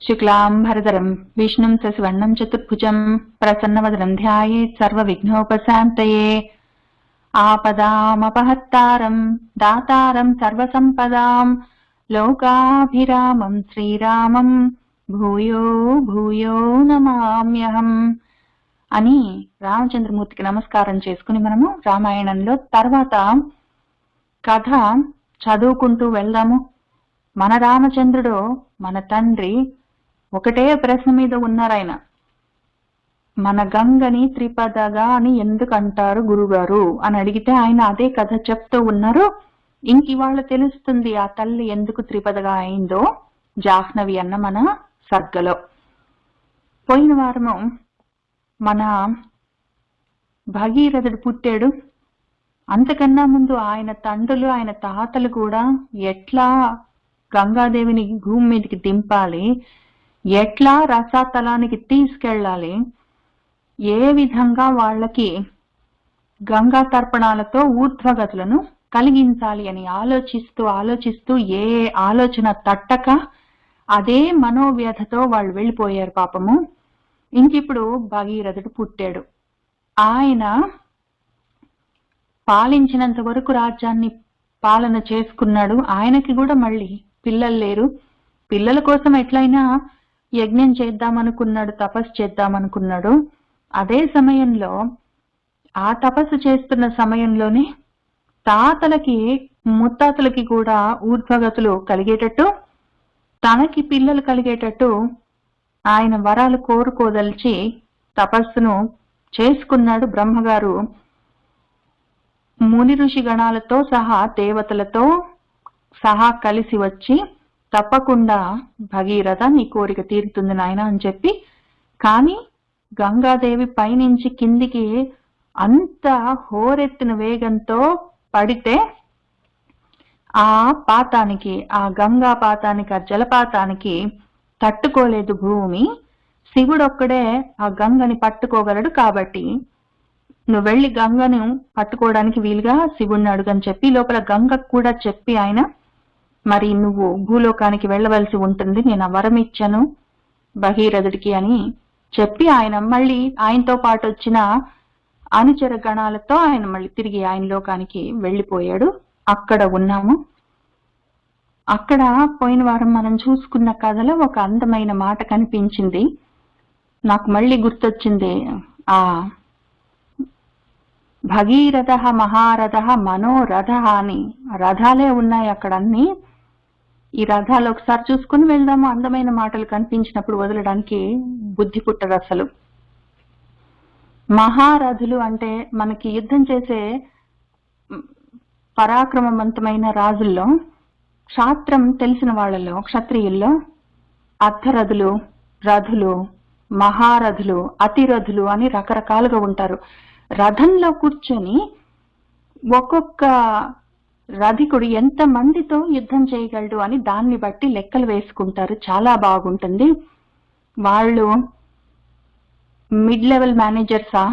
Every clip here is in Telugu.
शुक्लांबरधरं विष्णुं सशिवर्णं चतुर्भुजं प्रसन्नवदनं ध्यायेत् सर्वविघ्नोपशान्तये। आपदामपहत्तारं दातारं सर्वसम्पदां लोकाभिरामं श्रीरामं భూయో భూయో నమామ్యహం అని రామచంద్రమూర్తికి నమస్కారం చేసుకుని మనము రామాయణంలో తర్వాత కథ చదువుకుంటూ వెళ్దాము. మన రామచంద్రుడు, మన తండ్రి ఒకటే ప్రశ్న మీద ఉన్నారాయన. మన గంగని త్రిపదగా అని ఎందుకు అంటారు గురుగారు అని అడిగితే ఆయన అదే కథ చెప్తూ ఉన్నారు. ఇంక ఇవాళ తెలుస్తుంది ఆ తల్లి ఎందుకు త్రిపదగా అయిందో జాహ్నవి అన్న మన సర్గలో. పోయిన వారము మన భగీరథుడు పుట్టాడు. అంతకన్నా ముందు ఆయన తండ్రులు, ఆయన తాతలు కూడా ఎట్లా గంగాదేవిని భూమి మీదకి దింపాలి, ఎట్లా రసాతలానికి తీసుకెళ్ళాలి, ఏ విధంగా వాళ్ళకి గంగా తర్పణాలతో ఊర్ధ్వగతులను కలిగించాలి అని ఆలోచిస్తూ ఏ ఆలోచన తట్టక అదే మనోవ్యధతో వాళ్ళు వెళ్ళిపోయారు పాపము. ఇంకిప్పుడు భగీరథుడు పుట్టాడు. ఆయన పాలించినంత వరకు రాజ్యాన్ని పాలన చేసుకున్నాడు. ఆయనకి కూడా మళ్ళీ పిల్లలు లేరు. పిల్లల కోసం ఎట్లయినా యజ్ఞం చేద్దామనుకున్నాడు, తపస్సు చేద్దామనుకున్నాడు. అదే సమయంలో ఆ తపస్సు చేస్తున్న సమయంలోనే తాతలకి ముత్తాతలకి కూడా ఊర్ధ్వగతులు కలిగేటట్టు, తనకి పిల్లలు కలిగేటట్టు ఆయన వరాలు కోరుకోదలిచి తపస్సును చేసుకున్నాడు. బ్రహ్మగారు ముని ఋషి గణాలతో సహా దేవతలతో సహా కలిసి వచ్చి తప్పకుండా భగీరథ నీ కోరిక తీరుతుంది నాయన అని చెప్పి, కానీ గంగాదేవి పైనుంచి కిందికి అంత హోరెత్తిన వేగంతో పడితే ఆ పాతానికి, ఆ గంగా పాతానికి, ఆ జలపాతానికి తట్టుకోలేదు భూమి. శివుడు ఒక్కడే ఆ గంగని పట్టుకోగలడు. కాబట్టి నువ్వు వెళ్ళి గంగను పట్టుకోవడానికి వీలుగా శివుడిని అడుగని చెప్పి లోపల గంగకు కూడా చెప్పి ఆయన, మరి నువ్వు భూలోకానికి వెళ్ళవలసి ఉంటుంది, నేను ఆ వరం ఇచ్చాను భగీరథుడికి అని చెప్పి ఆయన మళ్ళీ ఆయనతో పాటు వచ్చిన అనుచర గణాలతో ఆయన మళ్ళీ తిరిగి ఆయన లోకానికి వెళ్ళిపోయాడు. అక్కడ ఉన్నాము. అక్కడ పోయిన వారం మనం చూసుకున్న కథలో ఒక అందమైన మాట కనిపించింది. నాకు మళ్ళీ గుర్తొచ్చింది. ఆ భగీరథ మహారథ మనోరథ అని రథాలే ఉన్నాయి అక్కడ అన్ని. ఈ రథాలు ఒకసారి చూసుకుని వెళ్దాము. అందమైన మాటలు కనిపించినప్పుడు వదలడానికి బుద్ధి పుట్టదు అసలు. మహారథులు అంటే మనకి యుద్ధం చేసే పరాక్రమవంతమైన రాజుల్లో, క్షాత్రం తెలిసిన వాళ్ళలో, క్షత్రియుల్లో అర్థరథులు, రథులు, మహారథులు, అతిరథులు అని రకరకాలుగా ఉంటారు. రథంలో కూర్చొని ఒక్కొక్క రథికుడు ఎంత మందితో యుద్ధం చేయగలడు అని దాన్ని బట్టి లెక్కలు వేసుకుంటారు. చాలా బాగుంటుంది. వాళ్ళు మిడ్ లెవెల్ మేనేజర్సా,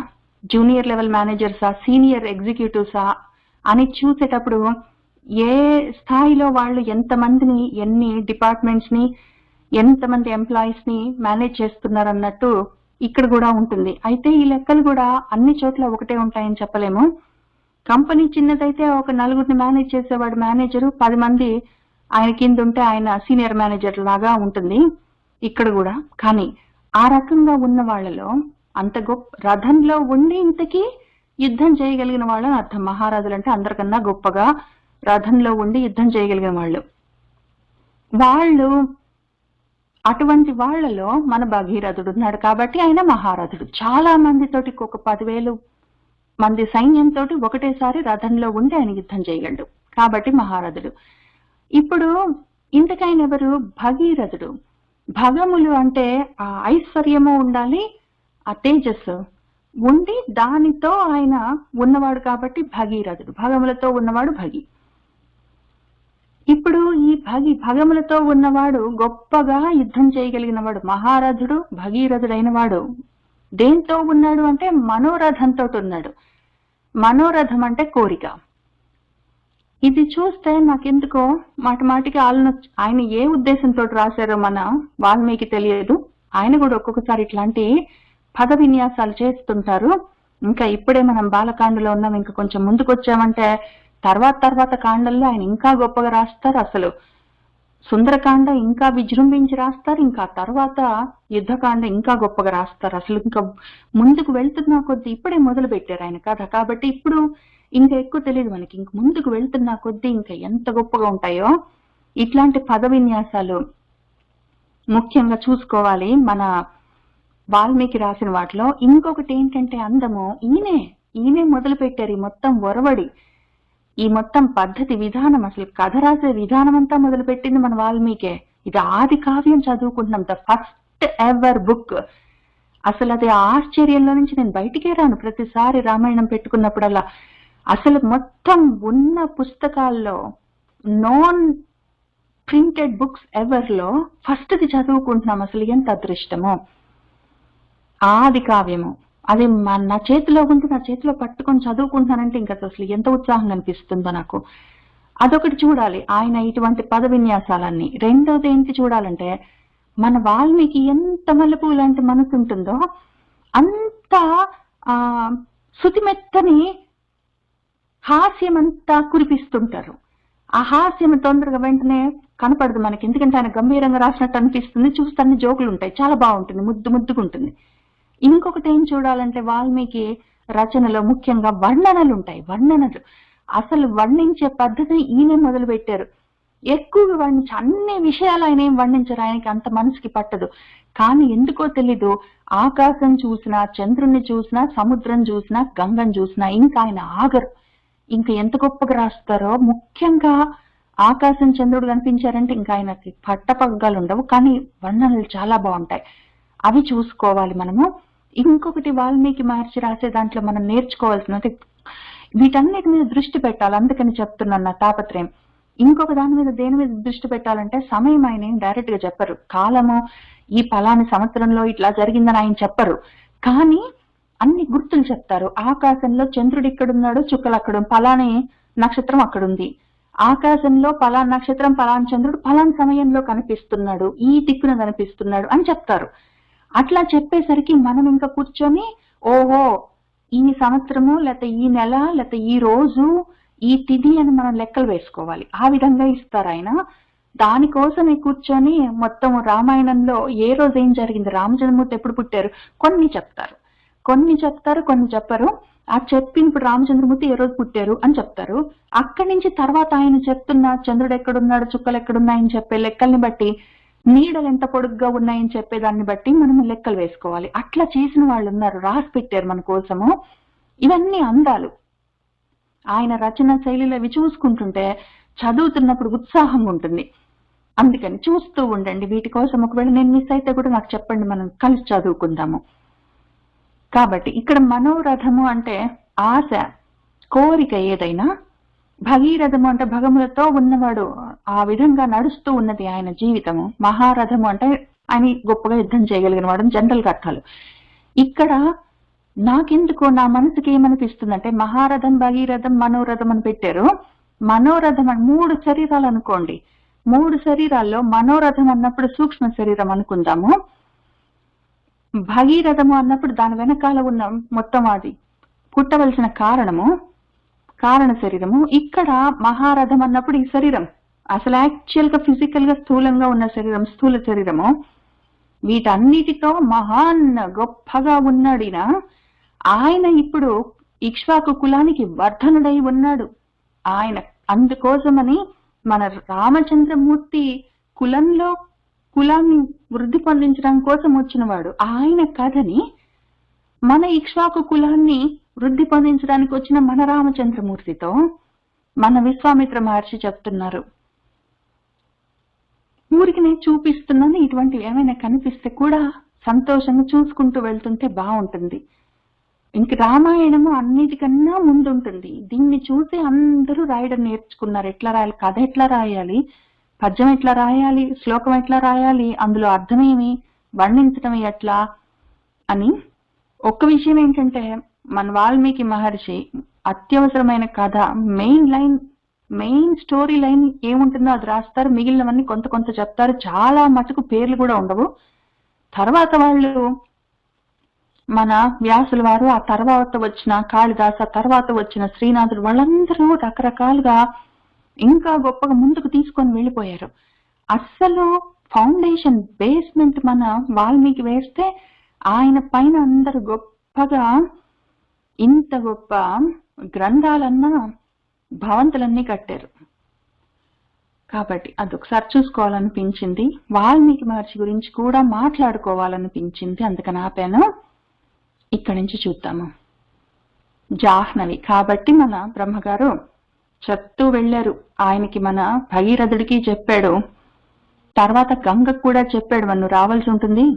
జూనియర్ లెవెల్ మేనేజర్సా, సీనియర్ ఎగ్జిక్యూటివ్సా అని చూసేటప్పుడు ఏ స్థాయిలో వాళ్ళు ఎంతమందిని, ఎన్ని డిపార్ట్మెంట్స్ ని, ఎంతమంది ఎంప్లాయీస్ ని మేనేజ్ చేస్తున్నారు అన్నట్టు ఇక్కడ కూడా ఉంటుంది. అయితే ఈ లెక్కలు కూడా అన్ని చోట్ల ఒకటే ఉంటాయని చెప్పలేము. కంపెనీ చిన్నదైతే ఒక నలుగురిని మేనేజ్ చేసేవాడు మేనేజరు, 10 మంది ఆయన కింద ఉంటే ఆయన సీనియర్ మేనేజర్ లాగా ఉంటుంది ఇక్కడ కూడా. కానీ ఆ రకంగా ఉన్న వాళ్ళలో అంత గొప్ప రథంలో ఉండి ఇంతకీ యుద్ధం చేయగలిగిన వాళ్ళని అర్థం. మహారాజులు అంటే అందరికన్నా గొప్పగా రథంలో ఉండి యుద్ధం చేయగలిగిన వాళ్ళు అటువంటి వాళ్లలో మన భగీరథుడు ఉన్నాడు. కాబట్టి ఆయన మహారథుడు. చాలా మందితోటి, ఒక 10,000 మంది సైన్యంతో ఒకటేసారి రథంలో ఉండి ఆయన యుద్ధం చేయగలడు. కాబట్టి మహారథుడు. ఇప్పుడు ఇంతకైన ఎవరు? భగీరథుడు. భగములు అంటే ఆ ఐశ్వర్యము ఉండాలి, ఆ తేజస్సు ఉండి దానితో ఆయన ఉన్నవాడు కాబట్టి భగీరథుడు. భగములతో ఉన్నవాడు భగి. ఇప్పుడు ఈ భగములతో ఉన్నవాడు గొప్పగా యుద్ధం చేయగలిగిన వాడు మహారథుడు, భగీరథుడైన వాడు. దేంతో ఉన్నాడు అంటే మనోరథంతో ఉన్నాడు. మనోరథం అంటే కోరిక. ఇది చూస్తే నాకెందుకో మాటిమాటికి ఆయన ఏ ఉద్దేశంతో రాశారో మన వాల్మీకి తెలియదు. ఆయన కూడా ఒక్కొక్కసారి ఇట్లాంటి పద విన్యాసాలు చేస్తుంటారు. ఇంకా ఇప్పుడే మనం బాలకాండలో ఉన్నాం, ఇంకా కొంచెం ముందుకు వచ్చామంటే తర్వాత కాండల్లో ఆయన ఇంకా గొప్పగా రాస్తారు. అసలు సుందరకాండ ఇంకా విజృంభించి రాస్తారు, ఇంకా తర్వాత యుద్ధకాండ ఇంకా గొప్పగా రాస్తారు. అసలు ఇంకా ముందుకు వెళ్తున్నా కొద్దీ ఇప్పుడే మొదలు పెట్టారు ఆయన కథ, కాబట్టి ఇప్పుడు ఇంకా ఎక్కువ తెలియదు మనకి. ఇంక ముందుకు వెళ్తున్నా కొద్దీ ఇంకా ఎంత గొప్పగా ఉంటాయో ఇట్లాంటి పద విన్యాసాలు ముఖ్యంగా చూసుకోవాలి మన వాల్మీకి రాసిన వాటిలో. ఇంకొకటి ఏంటంటే అందము, ఈయనే మొదలు పెట్టారు ఈ మొత్తం ఒరవడి, ఈ మొత్తం పద్ధతి విధానం, అసలు కథ రాసే విధానం అంతా మొదలు పెట్టింది మన వాల్మీకే. ఇది ఆది కావ్యం చదువుకుంటున్నాం, ద ఫస్ట్ ఎవర్ బుక్. అసలు అది ఆశ్చర్యంలో నుంచి నేను బయటికే రాను ప్రతిసారి రామాయణం పెట్టుకున్నప్పుడల్లా. అసలు మొత్తం ఉన్న పుస్తకాల్లో, నాన్ ప్రింటెడ్ బుక్స్ ఎవర్ లో ఫస్ట్ది చదువుకుంటున్నాం. అసలు ఎంత అదృష్టమో. ఆది కావ్యము అది నా చేతిలో ఉంటే, నా చేతిలో పట్టుకొని చదువుకుంటున్నానంటే ఇంకా అసలు ఎంత ఉత్సాహంగా అనిపిస్తుందో నాకు. అదొకటి చూడాలి ఆయన ఇటువంటి పద విన్యాసాలన్నీ. రెండోది ఏంటి చూడాలంటే, మన వాల్మీకి ఎంత మల్లెపూ లాంటి మనసు ఉంటుందో అంత శుతిమెత్తని హాస్యం అంతా కురిపిస్తుంటారు. ఆ హాస్యం తొందరగా వెంటనే కనపడదు మనకి, ఎందుకంటే ఆయన గంభీరంగా రాసినట్టు అనిపిస్తుంది. చూస్తే అన్ని జోకులు ఉంటాయి, చాలా బాగుంటుంది, ముద్దుగుంటుంది. ఇంకొకటి ఏం చూడాలంటే, వాల్మీకి రచనలో ముఖ్యంగా వర్ణనలు ఉంటాయి. వర్ణనలు అసలు వర్ణించే పద్ధతిని ఈయనే మొదలు పెట్టారు. ఎక్కువగా వర్ణించి అన్ని విషయాలు ఆయన ఏం వర్ణించారు, ఆయనకి అంత మనసుకి పట్టదు. కానీ ఎందుకో తెలీదు, ఆకాశం చూసినా, చంద్రుణ్ణి చూసినా, సముద్రం చూసినా, గంగను చూసినా ఇంకా ఆయన ఆగరు. ఇంకా ఎంత గొప్పగా రాస్తారో. ముఖ్యంగా ఆకాశం చంద్రుడు కనిపించారంటే ఇంకా ఆయనకి పట్టపగ్గాలు ఉండవు, కానీ వర్ణనలు చాలా బాగుంటాయి. అవి చూసుకోవాలి మనము. ఇంకొకటి వాల్మీకి మహర్షి రాసే దాంట్లో మనం నేర్చుకోవాల్సినది, వీటన్నిటి మీద దృష్టి పెట్టాలి. అందుకని చెప్తున్నాను నా తాపత్రయం. ఇంకొక దాని మీద దేని మీద దృష్టి పెట్టాలంటే, సమయం ఆయన ఏం డైరెక్ట్ గా చెప్పరు. కాలము ఈ ఫలాని సంవత్సరంలో ఇట్లా జరిగిందని ఆయన చెప్పరు, కానీ అన్ని గుర్తులు చెప్తారు. ఆకాశంలో చంద్రుడు ఇక్కడున్నాడు, చుక్కలు అక్కడ, ఫలాని నక్షత్రం అక్కడుంది, ఆకాశంలో ఫలాని నక్షత్రం, ఫలాని చంద్రుడు ఫలాని సమయంలో కనిపిస్తున్నాడు, ఈ దిక్కున కనిపిస్తున్నాడు అని చెప్తారు. అట్లా చెప్పేసరికి మనం ఇంకా కూర్చొని, ఓహో ఈ సంవత్సరము, లేకపోతే ఈ నెల, లేకపోతే ఈ రోజు, ఈ తిథి అని మనం లెక్కలు వేసుకోవాలి. ఆ విధంగా ఇస్తారు ఆయన. దానికోసమే కూర్చొని మొత్తం రామాయణంలో ఏ రోజు ఏం జరిగింది, రామచంద్రమూర్తి ఎప్పుడు పుట్టారు, కొన్ని చెప్తారు, కొన్ని చెప్పరు. ఆ చెప్పినప్పుడు రామచంద్రమూర్తి ఏ రోజు పుట్టారు అని చెప్తారు. అక్కడి నుంచి తర్వాత ఆయన చెప్తున్న చంద్రుడు ఎక్కడున్నాడు, చుక్కలు ఎక్కడున్నాయని చెప్పే లెక్కల్ని బట్టి, నీడలు ఎంత పొడుగ్గా ఉన్నాయని చెప్పేదాన్ని బట్టి మనం లెక్కలు వేసుకోవాలి. అట్లా చేసిన వాళ్ళు ఉన్నారు, రాసి పెట్టారు మన కోసము. ఇవన్నీ అందాలు ఆయన రచన శైలిలో. అవి చూసుకుంటుంటే చదువుతున్నప్పుడు ఉత్సాహంగా ఉంటుంది. అందుకని చూస్తూ ఉండండి. వీటి కోసం ఒకవేళ నేను మిస్ అయితే కూడా నాకు చెప్పండి, మనం కలిసి చదువుకుందాము. కాబట్టి ఇక్కడ మనోరథము అంటే ఆశ, కోరిక ఏదైనా, భగీరథము అంటే భగములతో ఉన్నవాడు, ఆ విధంగా నడుస్తూ ఉన్నది ఆయన జీవితము. మహారథము అంటే ఆయన గొప్పగా యుద్ధం చేయగలిగిన వాడు జనరల్ గా అర్థాలు. ఇక్కడ నాకెందుకో నా మనసుకి ఏమనిపిస్తుందంటే, మహారథం, భగీరథం, మనోరథం అని పెట్టారు. మనోరథం అని 3 శరీరాలు అనుకోండి. 3 శరీరాల్లో మనోరథం అన్నప్పుడు సూక్ష్మ శరీరం అనుకుందాము, భగీరథము అన్నప్పుడు దాని వెనకాల ఉన్న మొత్తం అది పుట్టవలసిన కారణ శరీరము. ఇక్కడ మహారథం అన్నప్పుడు ఈ శరీరం అసలు యాక్చువల్ గా ఫిజికల్ గా స్థూలంగా ఉన్న శరీరం, స్థూల శరీరము. వీటన్నిటితో మహాన్ గొప్పగా ఉన్నాడిన ఆయన ఇప్పుడు ఇక్ష్వాకు కులానికి వర్ధనుడై ఉన్నాడు. ఆయన అందుకోసమని మన రామచంద్రమూర్తి కులాన్ని వృద్ధి పొందించడం కోసం వచ్చినవాడు. ఆయన కథని మన ఇక్ష్వాకు కులాన్ని వృద్ధి పొందించడానికి వచ్చిన మన రామచంద్రమూర్తితో మన విశ్వామిత్ర మహర్షి చెప్తున్నారు. ఊరికి నేను చూపిస్తున్నాను, ఇటువంటివి ఏమైనా కనిపిస్తే కూడా సంతోషంగా చూసుకుంటూ వెళ్తుంటే బాగుంటుంది. ఇంక రామాయణము అన్నిటికన్నా ముందుంటుంది. దీన్ని చూసి అందరూ రాయడం నేర్చుకున్నారు. ఎట్లా రాయాలి, కథ ఎట్లా రాయాలి, పద్యం ఎట్లా రాయాలి, శ్లోకం ఎట్లా రాయాలి, అందులో అర్థమేమి, వర్ణించడం ఎట్లా అని. ఒక్క విషయం ఏంటంటే, మన వాల్మీకి మహర్షి అత్యవసరమైన కథ main line main story line ఏముంటుందో అది రాస్తారు, మిగిలినవన్నీ కొంత కొంత చెప్తారు. చాలా మటుకు పేర్లు కూడా ఉండవు. తర్వాత వాళ్ళు మన వ్యాసుల వారు, ఆ తర్వాత వచ్చిన కాళిదాసు, ఆ తర్వాత వచ్చిన శ్రీనాథుడు, వాళ్ళందరూ రకరకాలుగా ఇంకా గొప్పగా ముందుకు తీసుకొని వెళ్ళిపోయారు. అస్సలు ఫౌండేషన్ బేస్మెంట్ మన వాల్మీకి వేస్తే ఆయన పైన అందరు గొప్పగా ఇంత గొప్ప గ్రంథాలన్నా భవంతులన్నీ కట్టారు. కాబట్టి అదొకసారి చూసుకోవాలనిపించింది. వాల్మీకి మహర్షి గురించి కూడా మాట్లాడుకోవాలనిపించింది, అందుకని ఆపాను. ఇక్కడి నుంచి చూద్దాము. జాహ్నవి కాబట్టి మన బ్రహ్మగారు చెప్తూ వెళ్ళారు. ఆయనకి మన భగీరథుడికి చెప్పాడు, తర్వాత గంగకు కూడా చెప్పాడు, మనం రావాల్సి ఉంటుంది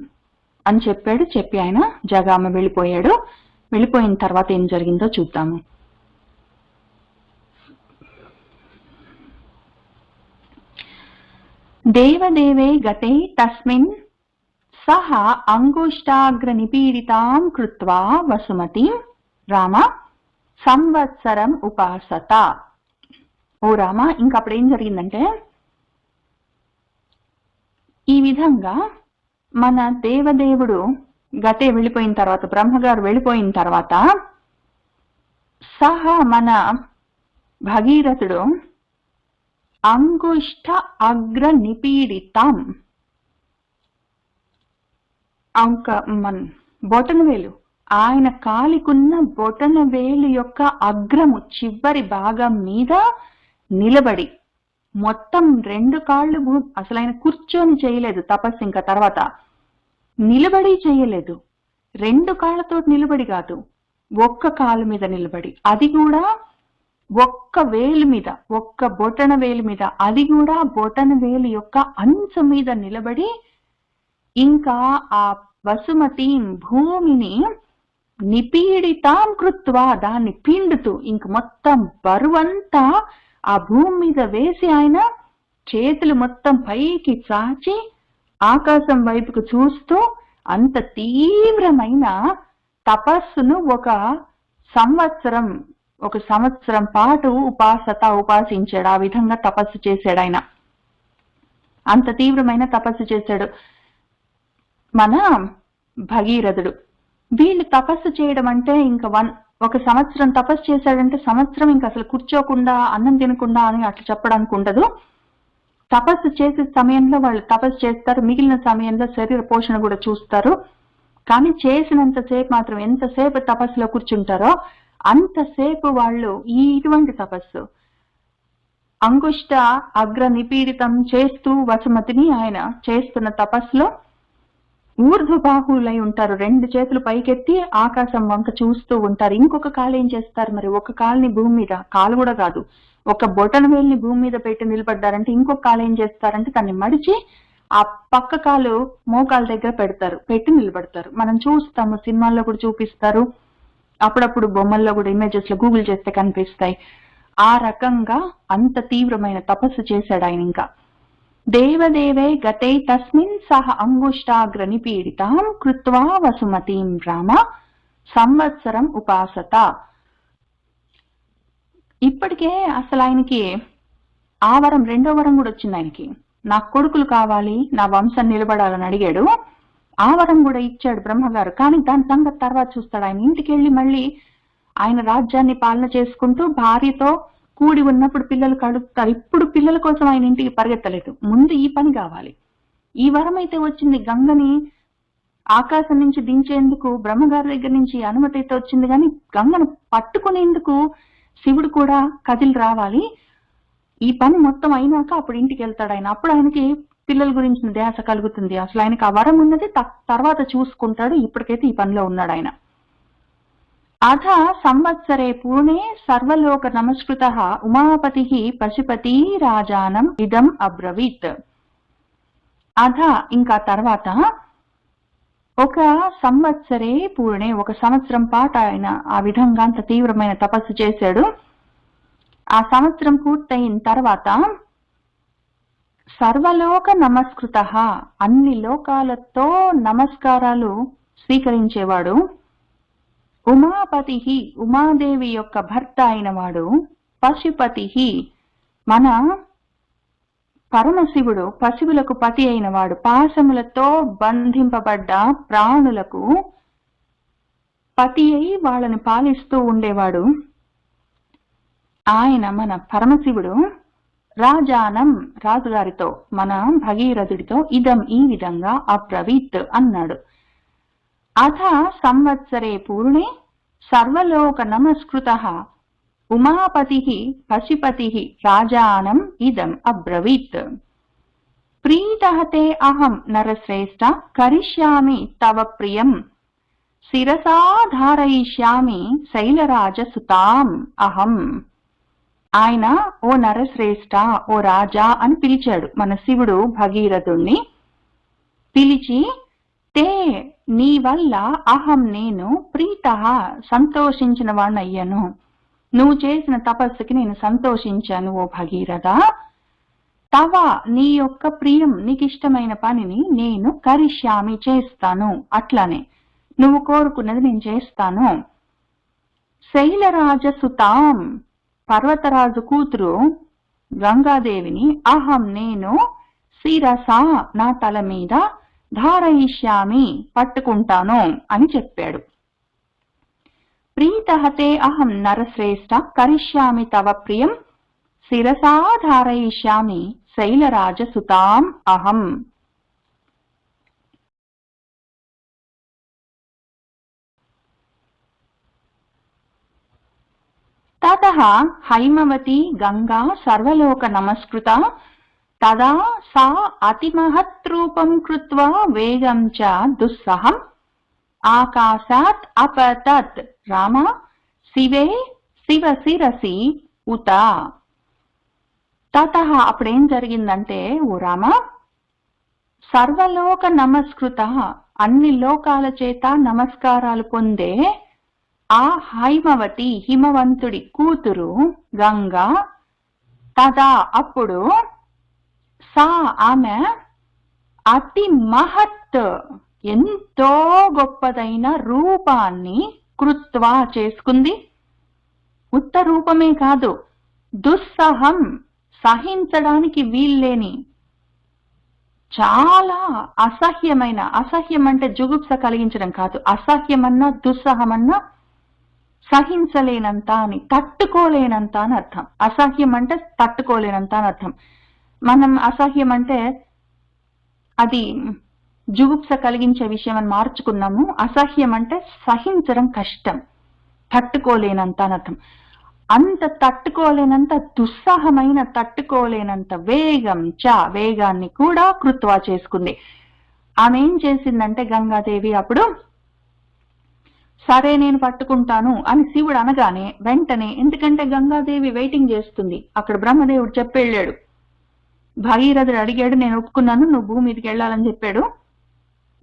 అని చెప్పాడు. చెప్పి ఆయన జగామ వెళ్ళిపోయాడు. వెళ్ళిపోయిన తర్వాత ఏం జరిగిందో చూద్దాము. దేవదేవే గతే తస్మిన్ సహ అంగుష్టాగ్ర నిపీడితాం కృత్వా వసుమతిం రామ సంవత్సరం ఉపాసత. ఓ రామ, ఇంకప్పుడు ఏం జరిగిందంటే, ఈ విధంగా మన దేవదేవుడు గతే వెళ్ళిపోయిన తర్వాత, బ్రహ్మగారు వెళ్ళిపోయిన తర్వాత, సహ మన భగీరథుడు అంగుష్ట అగ్ర నిపీడితం, బొటనవేలు, ఆయన కాలికున్న బొటనవేలు యొక్క అగ్రము చివరి భాగం మీద నిలబడి, మొత్తం 2 కాళ్ళు, అసలు ఆయన కూర్చొని చేయలేదు తపస్సు, ఇంకా తర్వాత నిలబడి చేయలేదు. 2 కాళ్ళతో నిలబడి కాదు, ఒక్క కాలు మీద నిలబడి, అది కూడా ఒక్క వేలు మీద, ఒక్క బొటన వేలు మీద, అది కూడా బొటన వేలు యొక్క అంచు మీద నిలబడి, ఇంకా ఆ వసుమతి భూమిని నిపీడితాం కృత్వా, దాన్ని పిండుతూ, ఇంక మొత్తం బరువంతా ఆ భూమి మీద వేసి, ఆయన చేతులు మొత్తం పైకి చాచి ఆకాశం వైపుకు చూస్తూ అంత తీవ్రమైన తపస్సును ఒక సంవత్సరం పాటు ఉపాసించాడు. ఆ విధంగా తపస్సు చేశాడు ఆయన. అంత తీవ్రమైన తపస్సు చేశాడు మన భగీరథుడు. వీళ్ళు తపస్సు చేయడం అంటే ఇంకా ఒక సంవత్సరం తపస్సు చేశాడంటే సంవత్సరం ఇంకా అసలు కూర్చోకుండా అన్నం తినకుండా అని అట్లా చెప్పడానికి ఉండదు. తపస్సు చేసే సమయంలో వాళ్ళు తపస్సు చేస్తారు, మిగిలిన సమయంలో శరీర పోషణ కూడా చూస్తారు. కానీ చేసినంతసేపు మాత్రం, ఎంతసేపు తపస్సులో కూర్చుంటారో అంతసేపు వాళ్ళు ఇటువంటి తపస్సు అంగుష్ట అగ్ర నిపీడితం చేస్తూ వసుమతిని ఆయన చేస్తున్న తపస్సులో ఊర్ధ్వబాహులై ఉంటారు. 2 చేతులు పైకెత్తి ఆకాశం వంక చూస్తూ ఉంటారు. ఇంకొక కాలు ఏం చేస్తారు మరి, ఒక కాలుని భూమి మీద, కాలు కూడా కాదు, ఒక బొటన వేలిని భూమి మీద పెట్టి నిలబడ్డారంటే ఇంకొక కాలు ఏం చేస్తారంటే దాన్ని మడిచి ఆ పక్క కాలు మోకాల దగ్గర పెట్టి నిలబడతారు. మనం చూస్తాము, సినిమాల్లో కూడా చూపిస్తారు, అప్పుడప్పుడు బొమ్మల్లో కూడా, ఇమేజెస్ లో గూగుల్ చేస్తే కనిపిస్తాయి. ఆ రకంగా అంత తీవ్రమైన తపస్సు చేశాడు ఆయన. ఇంకా దేవదేవే గతే తస్మిన్ సహ అంగుష్టాగ్ర నిపీడితాం కృత్వా వసుమతిం రామ సంవత్సరం ఉపాసత. ఇప్పటికే అసలు ఆయనకి ఆ వరం, 2వ వరం కూడా వచ్చింది ఆయనకి. నాకు కొడుకులు కావాలి, నా వంశం నిలబడాలని అడిగాడు. ఆ వరం కూడా ఇచ్చాడు బ్రహ్మగారు. కానీ దాని సంగతి తర్వాత చూస్తాడు. ఆయన ఇంటికి వెళ్ళి మళ్ళీ ఆయన రాజ్యాన్ని పాలన చేసుకుంటూ భార్యతో కూడి ఉన్నప్పుడు పిల్లలు కడుపుతారు. ఇప్పుడు పిల్లల కోసం ఆయన ఇంటికి పరిగెత్తలేదు, ముందు ఈ పని కావాలి. ఈ వరం అయితే వచ్చింది, గంగని ఆకాశం నుంచి దించేందుకు బ్రహ్మగారి దగ్గర నుంచి అనుమతి అయితే వచ్చింది, కానీ గంగను పట్టుకునేందుకు శివుడు కూడా కదిలి రావాలి. ఈ పని మొత్తం అయినాక అప్పుడు ఇంటికి వెళ్తాడు ఆయన. అప్పుడు ఆయనకి పిల్లల గురించిన ధ్యాస కలుగుతుంది. అసలు ఆయనకి ఆ వరం ఉన్నది తర్వాత చూసుకుంటాడు. ఇప్పటికైతే ఈ పనిలో ఉన్నాడు ఆయన. అథ సంవత్సరే పూర్ణే సర్వలోక నమస్కృత ఉమాపతి పశుపతి రాజానం ఇదం అబ్రవీత్. అథ ఇంకా తర్వాత ఒక సంవత్సరే పూర్ణే, ఒక సంవత్సరం పాటు ఆయన ఆ విధంగా అంత తీవ్రమైన తపస్సు చేశాడు. ఆ సంవత్సరం పూర్తయిన తర్వాత సర్వలోక నమస్కృత, అన్ని లోకాలతో నమస్కారాలు స్వీకరించేవాడు. ఉమాపతి, ఉమాదేవి యొక్క భర్త అయిన వాడు. పశుపతి, మన పరమశివుడు పశువులకు పతి అయిన వాడు, పాశములతో బంధింపబడ్డ ప్రాణులకు పతి అయి వాళ్ళని పాలిస్తూ ఉండేవాడు. ఆయన మన పరమశివుడు రాజానం రాజుగారితో, మన భగీరథుడితో ఇదం ఈ విధంగా అబ్రవీత్ అన్నాడు. అథ సంవత్సరే పూర్ణే సర్వలోక నమస్కృతః ఉమాపతిః పశుపతిః రాజానం ఇదం అబ్రవీత్. ప్రీతః తే అహం నరశ్రేష్ఠ కరిష్యామి తవ ప్రియం శిరసా ధారయిష్యామి శైలరాజసుతాం అహం. ఆయన ఓ నరశ్రేష్ఠ, ఓ రాజా అని పిలిచాడు మన శివుడు భగీరథుణ్ణి. పిలిచి తే నీ వల్ల అహం నేను ప్రీత సంతోషించిన వాణ్ణయ్యను, నువ్వు చేసిన తపస్సుకి నేను సంతోషించాను ఓ భగీరథ. తవ నీ యొక్క ప్రియం, నీకు ఇష్టమైన పనిని నేను కరిష్యామి చేస్తాను, అట్లానే నువ్వు కోరుకున్నది నేను చేస్తాను. శైలరాజసుతాం పర్వతరాజు కూతురు గంగాదేవిని అహం నేను శిరస నా తల మీద ధారయిష్యామి పట్టుకుంటాను అని చెప్పాడు. ప్రీతః తే అహం నరశ్రేష్ఠ కరిష్యామి తవ ప్రియం శిరసా ధారయిష్యామి శైలరాజసుతాం అహం. తతః హైమవతి గంగా సర్వలోక నమస్కృత తదా సా అతిమహత్రూపం కృత్వా వేగం చ దుస్సహం ఆకాశాత్ అపతత్ రామ శివే శివ శిరసి ఉత. తతః అప్పుడేం జరిగిందంటే, ఓ రామ, సర్వలోక నమస్కృత అన్ని లోకాల చేత నమస్కారాలు పొందే ఆ హైమవతి హిమవంతుడి కూతురు గంగా తదా అప్పుడు సా ఆమె అతి మహత్ ఎంతో గొప్పదైన రూపాన్ని కృత్వా చేసుకుంది. ఉత్త రూపమే కాదు, దుస్సహం సహించడానికి వీల్లేని చాలా అసహ్యమైన, అసహ్యం అంటే జుగుప్స కలిగించడం కాదు, అసహ్యమన్నా దుస్సహమన్నా సహించలేనంత అని, తట్టుకోలేనంత అని అర్థం. అసహ్యం అంటే తట్టుకోలేనంత అని అర్థం. మనం అసహ్యం అంటే అది జుగుప్స కలిగించే విషయం అని మార్చుకున్నాము. అసహ్యం అంటే సహించడం కష్టం, తట్టుకోలేనంత అని అర్థం. అంత తట్టుకోలేనంత దుస్సాహమైన, తట్టుకోలేనంత వేగాన్ని కూడా కృత్వా చేసుకుంది. ఆమె ఏం చేసిందంటే గంగాదేవి అప్పుడు సరే నేను పట్టుకుంటాను అని శివుడు అనగానే వెంటనే, ఎందుకంటే గంగాదేవి వెయిటింగ్ చేస్తుంది అక్కడ, బ్రహ్మదేవుడు చెప్పెళ్ళాడు, భగీరథుడు అడిగాడు, నేను ఒప్పుకున్నాను, నువ్వు భూమి మీదకి వెళ్ళాలని చెప్పాడు.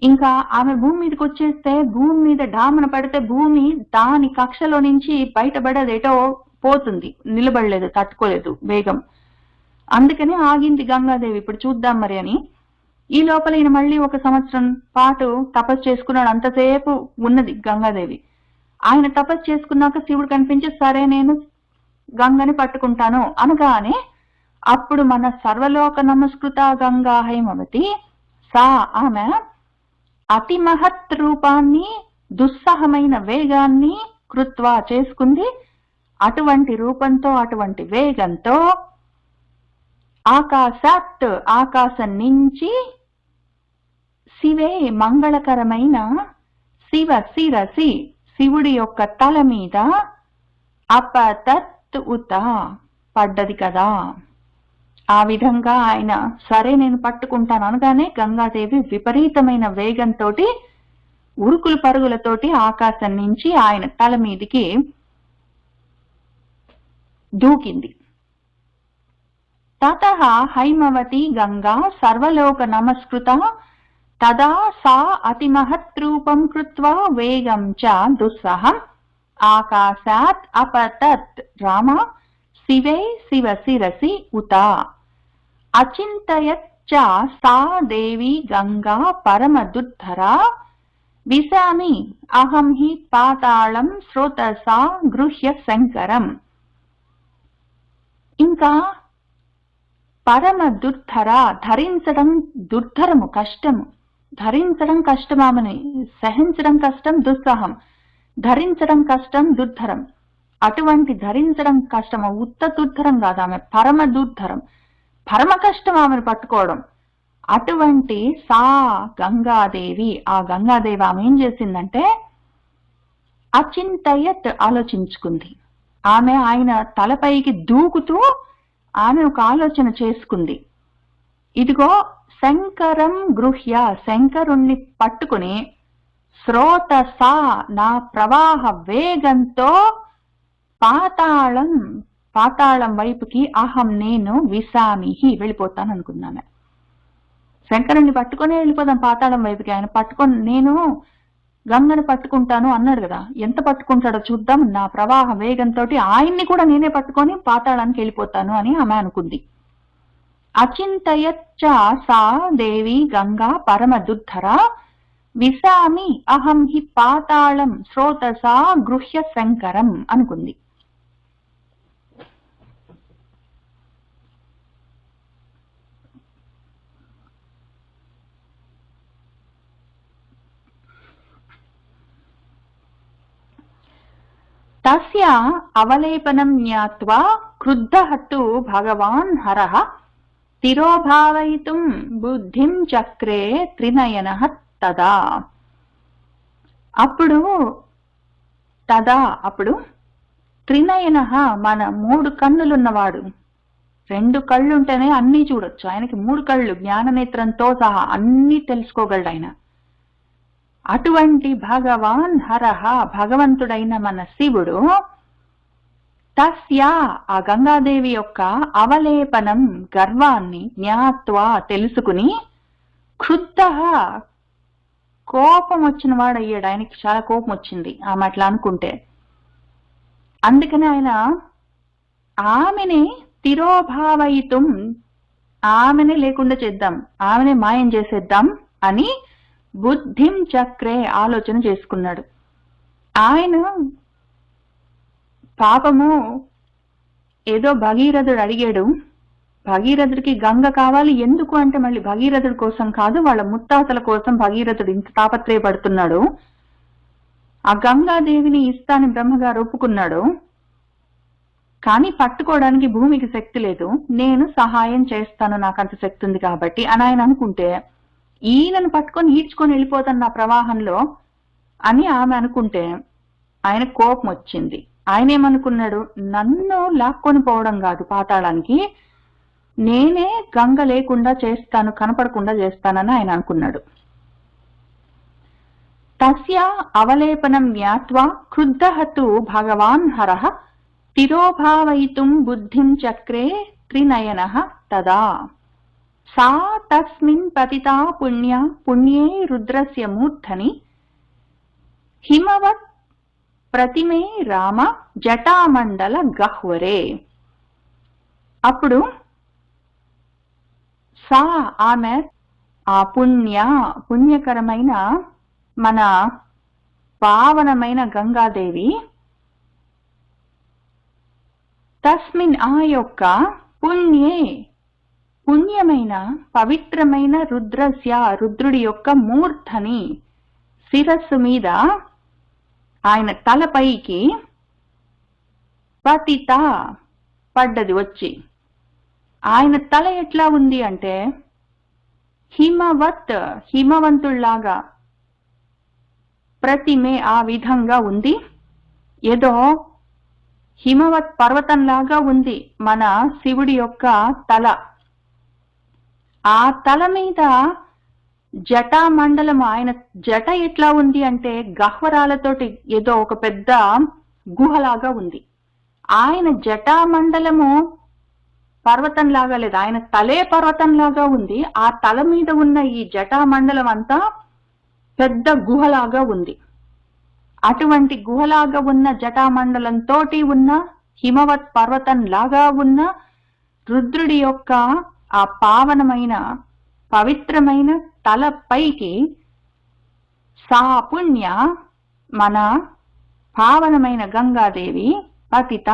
ఇంకా ఆమె భూమి మీదకి వచ్చేస్తే, భూమి మీద డామన పడితే భూమి దాని కక్షలో నుంచి బయటపడేది ఎటో పోతుంది, నిలబడలేదు, తట్టుకోలేదు వేగం. అందుకని ఆగింది గంగాదేవి, ఇప్పుడు చూద్దాం మరి అని. ఈ లోపల ఈయన మళ్ళీ 1 సంవత్సరం పాటు తపస్సు చేసుకున్నాడు. అంతసేపు ఉన్నది గంగాదేవి. ఆయన తపస్సు చేసుకున్నాక శివుడు కనిపించి సరే నేను గంగని పట్టుకుంటాను అనగానే అప్పుడు మన సర్వలోక నమస్కృత గంగా హైమవతి సా ఆమె అతి మహత్ రూపాన్ని, దుస్సహమైన వేగాన్ని కృత్వా చేసుకుంది. అటువంటి రూపంతో, అటువంటి వేగంతో ఆకాశాత్ ఆకాశం నుంచి శివే మంగళకరమైన శివ శిరసి శివుడి యొక్క తల మీద అపతత్ ఉత పడ్డది కదా. ఆ విధంగా ఆయన సరే నేను పట్టుకుంటాను అనగానే గంగాదేవి విపరీతమైన వేగంతో, ఉరుకులు పరుగులతోటి ఆకాశం నుంచి ఆయన తల మీదికి దూకింది. తతః హైమవతి గంగా సర్వలోక నమస్కృత తదా సా అతిమహత్రూపం కృత్వా వేగం చ దుస్సహం ఆకాశాత్ అపతత్ రామ శివే శివ శిరసి ఉత. అచింతయచ్చ సా దేవి గంగా పరమదుర్ధరా విశామి అహం హి పాతాళం శ్రోతసా గృహ్య శంకరం. ఇంకా పరమ దుర్ధర, ధరించడం దుర్ధరము, కష్టము. ధరించడం కష్టం, ఆమెని సహించడం కష్టం, దుస్సహం. ధరించడం కష్టం, దుర్ధరం. అటువంటి ధరించడం కష్టం, ఉత్త దుర్ధరం కాదు, ఆమె పరమ దుర్ధరం, పరమ కష్టం ఆమెను పట్టుకోవడం. అటువంటి సా గంగాదేవి, ఆ గంగాదేవి ఆమె ఏం చేసిందంటే అచింతయత్, ఆలోచించుకుంది. ఆమె ఆయన తలపైకి దూకుతూ ఆమె ఒక ఆలోచన చేసుకుంది. ఇదిగో శంకరం గృహ్య, శంకరుణ్ణి పట్టుకుని స్రోతసా, నా ప్రవాహ వేగంతో పాతాళం వైపుకి అహం, నేను విసామిహి, వెళ్ళిపోతాను అనుకున్నాను. శంకరుణ్ణి పట్టుకునే వెళ్ళిపోదాం పాతాళం వైపుకి. ఆయన పట్టుకొని నేను గంగను పట్టుకుంటాను అన్నాడు కదా, ఎంత పట్టుకుంటాడో చూద్దాం, నా ప్రవాహ వేగంతో ఆయన్ని కూడా నేనే పట్టుకొని పాతాళానికి వెళ్ళిపోతాను అని ఆమె అనుకుంది. అచింతయచ్చ సా దేవి గంగా పరమ దుర్ధర విసామి అహం హి పాతాళం స్రోతసా గృహ్య శంకరం అనుకుంది. తస్య అవలేపనం జ్ఞాత్వా క్రుద్ధః తు భగవాన్ హరః తిరోభావయితుం బుద్ధిం చక్రే త్రినయనః తదా. అప్పుడు త్రినయనః, మన 3 కన్నులున్నవాడు, 2 కళ్ళుంటేనే అన్నీ చూడొచ్చు, ఆయనకి 3 కళ్ళు, జ్ఞాననేత్రంతో సహా అన్నీ తెలుసుకోగలడు ఆయన. అటువంటి భగవాన్ హరః, భగవంతుడైన మన శివుడు, తస్య, ఆ గంగాదేవి యొక్క అవలేపనం, గర్వాన్ని, జ్ఞాత్వా, తెలుసుకుని, క్రుద్ధః, కోపం వచ్చిన వాడయ్యాడు. ఆయనకి చాలా కోపం వచ్చింది ఆమె అట్లా అనుకుంటే. అందుకని ఆయన ఆమెని తిరోభావయితుం, ఆమెనే లేకుండా చేద్దాం, ఆమెనే మాయం చేసేద్దాం అని బుద్ధిం చక్రే, ఆలోచన చేసుకున్నాడు. ఆయన పాపము ఏదో భగీరథుడు అడిగాడు, భగీరథుడికి గంగ కావాలి, ఎందుకు అంటే మళ్ళీ భగీరథుడి కోసం కాదు, వాళ్ళ ముత్తాతల కోసం భగీరథుడు ఇంత తాపత్రయపడుతున్నాడు. ఆ గంగాదేవిని ఇస్తానని బ్రహ్మగారు ఒప్పుకున్నాడు, కానీ పట్టుకోవడానికి భూమికి శక్తి లేదు, నేను సహాయం చేస్తాను, నాకు అంత శక్తి ఉంది కాబట్టి అని ఆయన అనుకుంటే, ఈయనను పట్టుకొని ఈడ్చుకొని వెళ్ళిపోతాను నా ప్రవాహంలో అని ఆమె అనుకుంటే ఆయన కోపం వచ్చింది. ఆయన ఏమనుకున్నాడు, నన్ను లాక్కొని పోవడం కాదు పాతాళానికి, నేనే గంగ లేకుండా చేస్తాను, కనపడకుండా చేస్తానని ఆయన అనుకున్నాడు. తస్య అవలేపనం జ్ఞాత్వా క్రుద్ధః తు భగవాన్ హరః తిరోభావయితుం బుద్ధిం చక్రే త్రినయనః తదా. సా తస్మిన్ పతితా పుణ్యే రుద్రస్య మూర్ధని హిమవత్ ప్రతిమే రామ జటామండల గహ్వరే. అప్పుడు సా, ఆమె, ఆ పుణ్యకరమైన మన పావనమైన గంగాదేవి, తస్మిన్, ఆ యొక్క పుణ్యమైన పవిత్రమైన రుద్రస్య, రుద్రుడి యొక్క మూర్ధని, శిరస్సు మీద, ఆయన తలపైకి పతిత, పడ్డది వచ్చి. ఆయన తల ఎట్లా ఉంది అంటే హిమవత్, హిమవంతుల్లాగా, ప్రతిమే, ఆ విధంగా ఉంది. ఏదో హిమవత్ పర్వతంలాగా ఉంది మన శివుడి యొక్క తల. ఆ తల మీద జటామండలము, ఆయన జట ఎట్లా ఉంది అంటే గహ్వరాలతోటి ఏదో ఒక పెద్ద గుహలాగా ఉంది. ఆయన జటామండలము పర్వతంలాగా లేదు, ఆయన తలే పర్వతంలాగా ఉంది. ఆ తల మీద ఉన్న ఈ జటామండలం అంతా పెద్ద గుహలాగా ఉంది. అటువంటి గుహలాగా ఉన్న జటామండలంతో ఉన్న హిమవత్ పర్వతం లాగా ఉన్న రుద్రుడి యొక్క ఆ పావనమైన పవిత్రమైన తలపైకి సా పుణ్య, మన పావనమైన గంగాదేవి పతిత,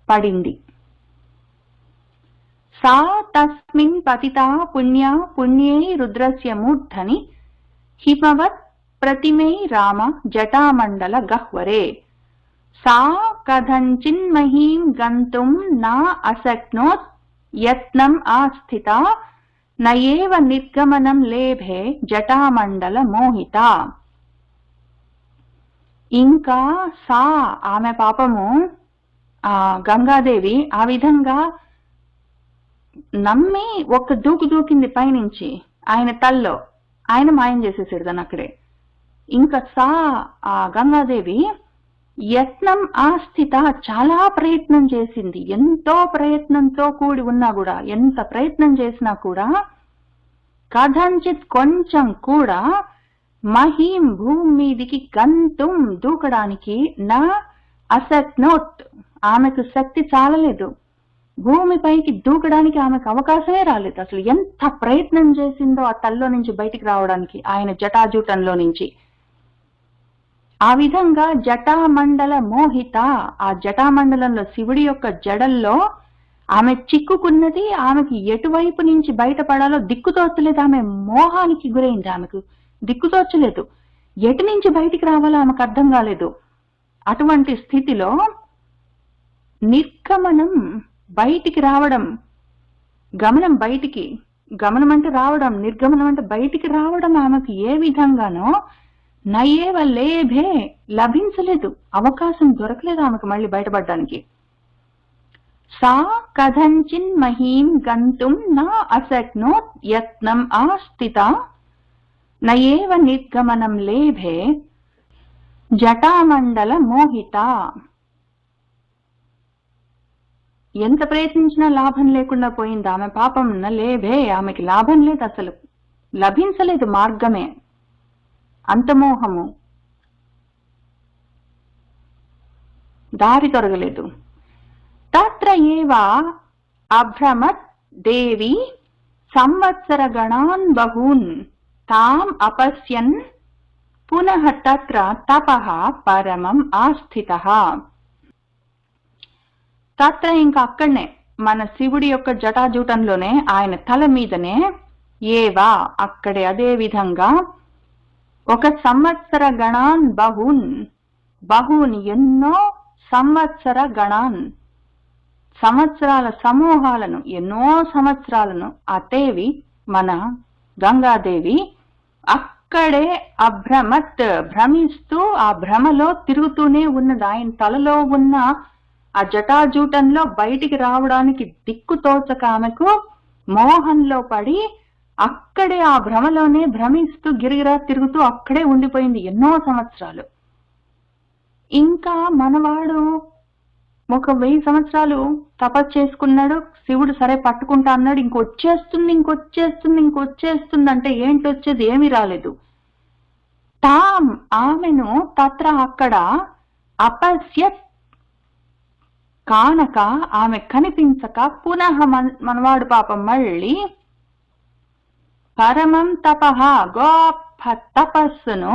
పడింది. సా తస్మిన్ పతితా పుణ్యా పుణ్యే రుద్రస్య మూర్ధని హిమవత్ ప్రతిమే రామ జటామండల గహ్వరే సా కథంచిన్మహీం గంతుం నా అశక్నోత్ యత్నం ఆస్థిత నయేవ నిర్గమనం లేభే జటామండల మోహిత. ఇంకా సా ఆమె పాపము గంగాదేవి ఆ విధంగా నమ్మి ఒక్క దూకింది పైనుంచి ఆయన తల్లో. ఆయన మాయం చేసేసాడు దాన్ని అక్కడే. ఇంకా సా ఆ గంగాదేవి యత్నం ఆస్థిత చాలా ప్రయత్నం చేసింది. ఎంతో ప్రయత్నంతో కూడి ఉన్నా కూడా, ఎంత ప్రయత్నం చేసినా కూడా కథంచిత్ కొంచెం కూడా మహీం భూమి మీదికి గంతుం దూకడానికి నా అశక్నోత్ ఆమెకు శక్తి చాలలేదు. భూమిపైకి దూకడానికి ఆమెకు అవకాశమే రాలేదు. అసలు ఎంత ప్రయత్నం చేసిందో ఆ తల్లో నుంచి బయటికి రావడానికి, ఆయన జటాజూటంలో నుంచి. ఆ విధంగా జటామండల మోహిత, ఆ జటామండలంలో శివుడి యొక్క జడల్లో ఆమె చిక్కుకున్నది. ఆమెకి ఎటువైపు నుంచి బయటపడాలో దిక్కుతోచలేదు. ఆమె మోహానికి గురైంది. ఆమెకు దిక్కుతోచలేదు. ఎటు నుంచి బయటికి రావాలో ఆమెకు అర్థం కాలేదు. అటువంటి స్థితిలో నిర్గమనం, బయటికి రావడం, గమనం బయటికి, గమనం అంటే రావడం, నిర్గమనం అంటే బయటికి రావడం ఆమెకు ఏ విధంగానో నయేవ లేభే లభించలేదు. అవకాశం దొరకలేదు ఆమెకు మళ్ళీ బయటపడడానికి. సా కథంచిన్ మహీం గంతుం నా అశక్నోత్ యత్నం ఆస్థిత నయేవ నిర్గమనం లేభే జటామండల మోహిత. ఎంత ప్రయత్నించినా లాభం లేకుండా పోయింది. ఆమె పాపం లేభే, ఆమెకి లాభం లేదు, అసలు లభించలేదు మార్గమే. అంత మోహము, దారి తొరగలేదు. తత్ర ఏవ అభ్రమత్ దేవి సంవత్సర గణాన్ బహూన్ తాం అపశ్యన్ పునః తత్ర తపః పరమం ఆస్థితః. తత్ర ఇంకా అక్కడనే మన శివుడి యొక్క జటాజూటంలోనే, ఆయన తల మీదనే, ఏవా అక్కడే అదే విధంగా ఒక సంవత్సర గణాన్ బహూన్, బహూన్ ఎన్నో, సంవత్సర గణాన్ సంవత్సరాల సమూహాలను, ఎన్నో సంవత్సరాలను ఆ దేవి మన గంగాదేవి అక్కడే అభ్రమత్ భ్రమిస్తూ ఆ భ్రమలో తిరుగుతూనే ఉన్నది. ఆయన తలలో ఉన్న ఆ జటాజూటంలో బయటికి రావడానికి దిక్కు తోచక ఆమెకు మోహంలో పడి అక్కడే ఆ భ్రమలోనే భ్రమిస్తూ గిరిగిరా తిరుగుతూ అక్కడే ఉండిపోయింది ఎన్నో సంవత్సరాలు. ఇంకా మనవాడు ఒక 1000 సంవత్సరాలు తపస్సు చేసుకున్నాడు. శివుడు సరే పట్టుకుంటా అన్నాడు. ఇంకొచ్చేస్తుంది అంటే ఏంటి వచ్చేది? ఏమీ రాలేదు. తాం ఆమెను తత్ర అక్కడ అపశ్యత్ కానక, ఆమె కనిపించక, పునః మనవాడు పాపం మళ్ళీ పరమం తపః గొప్ప తపస్సును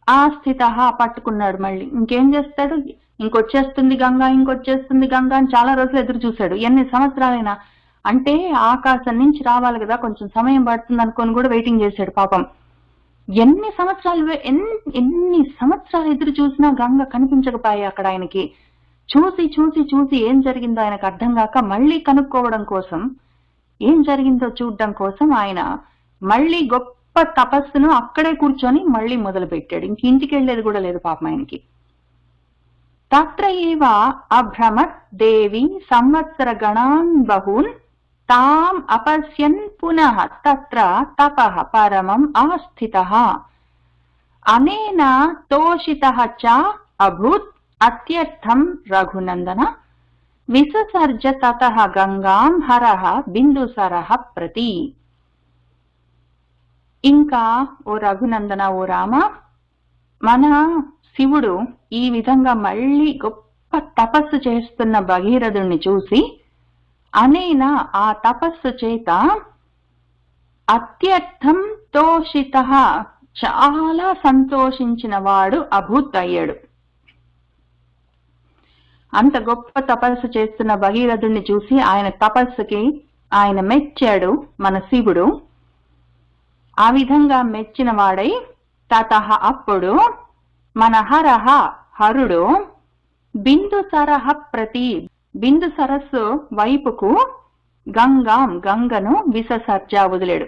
ఆస్థిత పట్టుకున్నాడు. మళ్ళీ ఇంకేం చేస్తాడు? ఇంకొచ్చేస్తుంది గంగా అని చాలా రోజులు ఎదురు చూశాడు. ఎన్ని సంవత్సరాలైనా, అంటే ఆకాశం నుంచి రావాలి కదా, కొంచెం సమయం పడుతుంది అనుకొని కూడా వెయిటింగ్ చేశాడు పాపం. ఎన్ని సంవత్సరాలు ఎదురు చూసినా గంగ కనిపించకపోయాయి అక్కడ ఆయనకి. చూసి ఏం జరిగిందో ఆయనకు అర్థం కాక మళ్ళీ కనుక్కోవడం కోసం, ఏం జరిగిందో చూడడం కోసం ఆయన మళ్ళీ గొప్ప తపస్సును అక్కడే కూర్చొని మళ్ళీ మొదలు పెట్టాడు. ఇంక ఇంటికి వెళ్ళేది కూడా లేదు పాపం ఆయనకి. తత్ర ఏవ అభ్రమత్ దేవి సంవత్సర గణాన్ బహూన్ తాం అపశ్యన్ పునః తత్ర తపః పరమం ఆస్థితః అనేన తోషితః చ అభూత్ అత్యర్థం రఘునందన విససర్జ తతః గంగాం హరః బిందుసరః ప్రతి. ఇంకా ఓ రఘునందన, ఓ రామ, మన శివుడు ఈ విధంగా మళ్ళీ గొప్ప తపస్సు చేస్తున్న భగీరథుణ్ణి చూసి, అనేన ఆ తపస్సు చేత, అత్యర్థం తోషితః చాలా సంతోషించిన వాడు అభూత్ అయ్యాడు. అంత గొప్ప తపస్సు చేస్తున్న భగీరథుణ్ణి చూసి ఆయన తపస్సుకి ఆయన మెచ్చాడు మన శివుడు. ఆ విధంగా మెచ్చిన వాడై తతః అప్పుడు మన హరహ హరుడు బిందుసరః ప్రతి బిందు సరస్సు వైపుకు గంగాం గంగను విససర్జ వదిలాడు.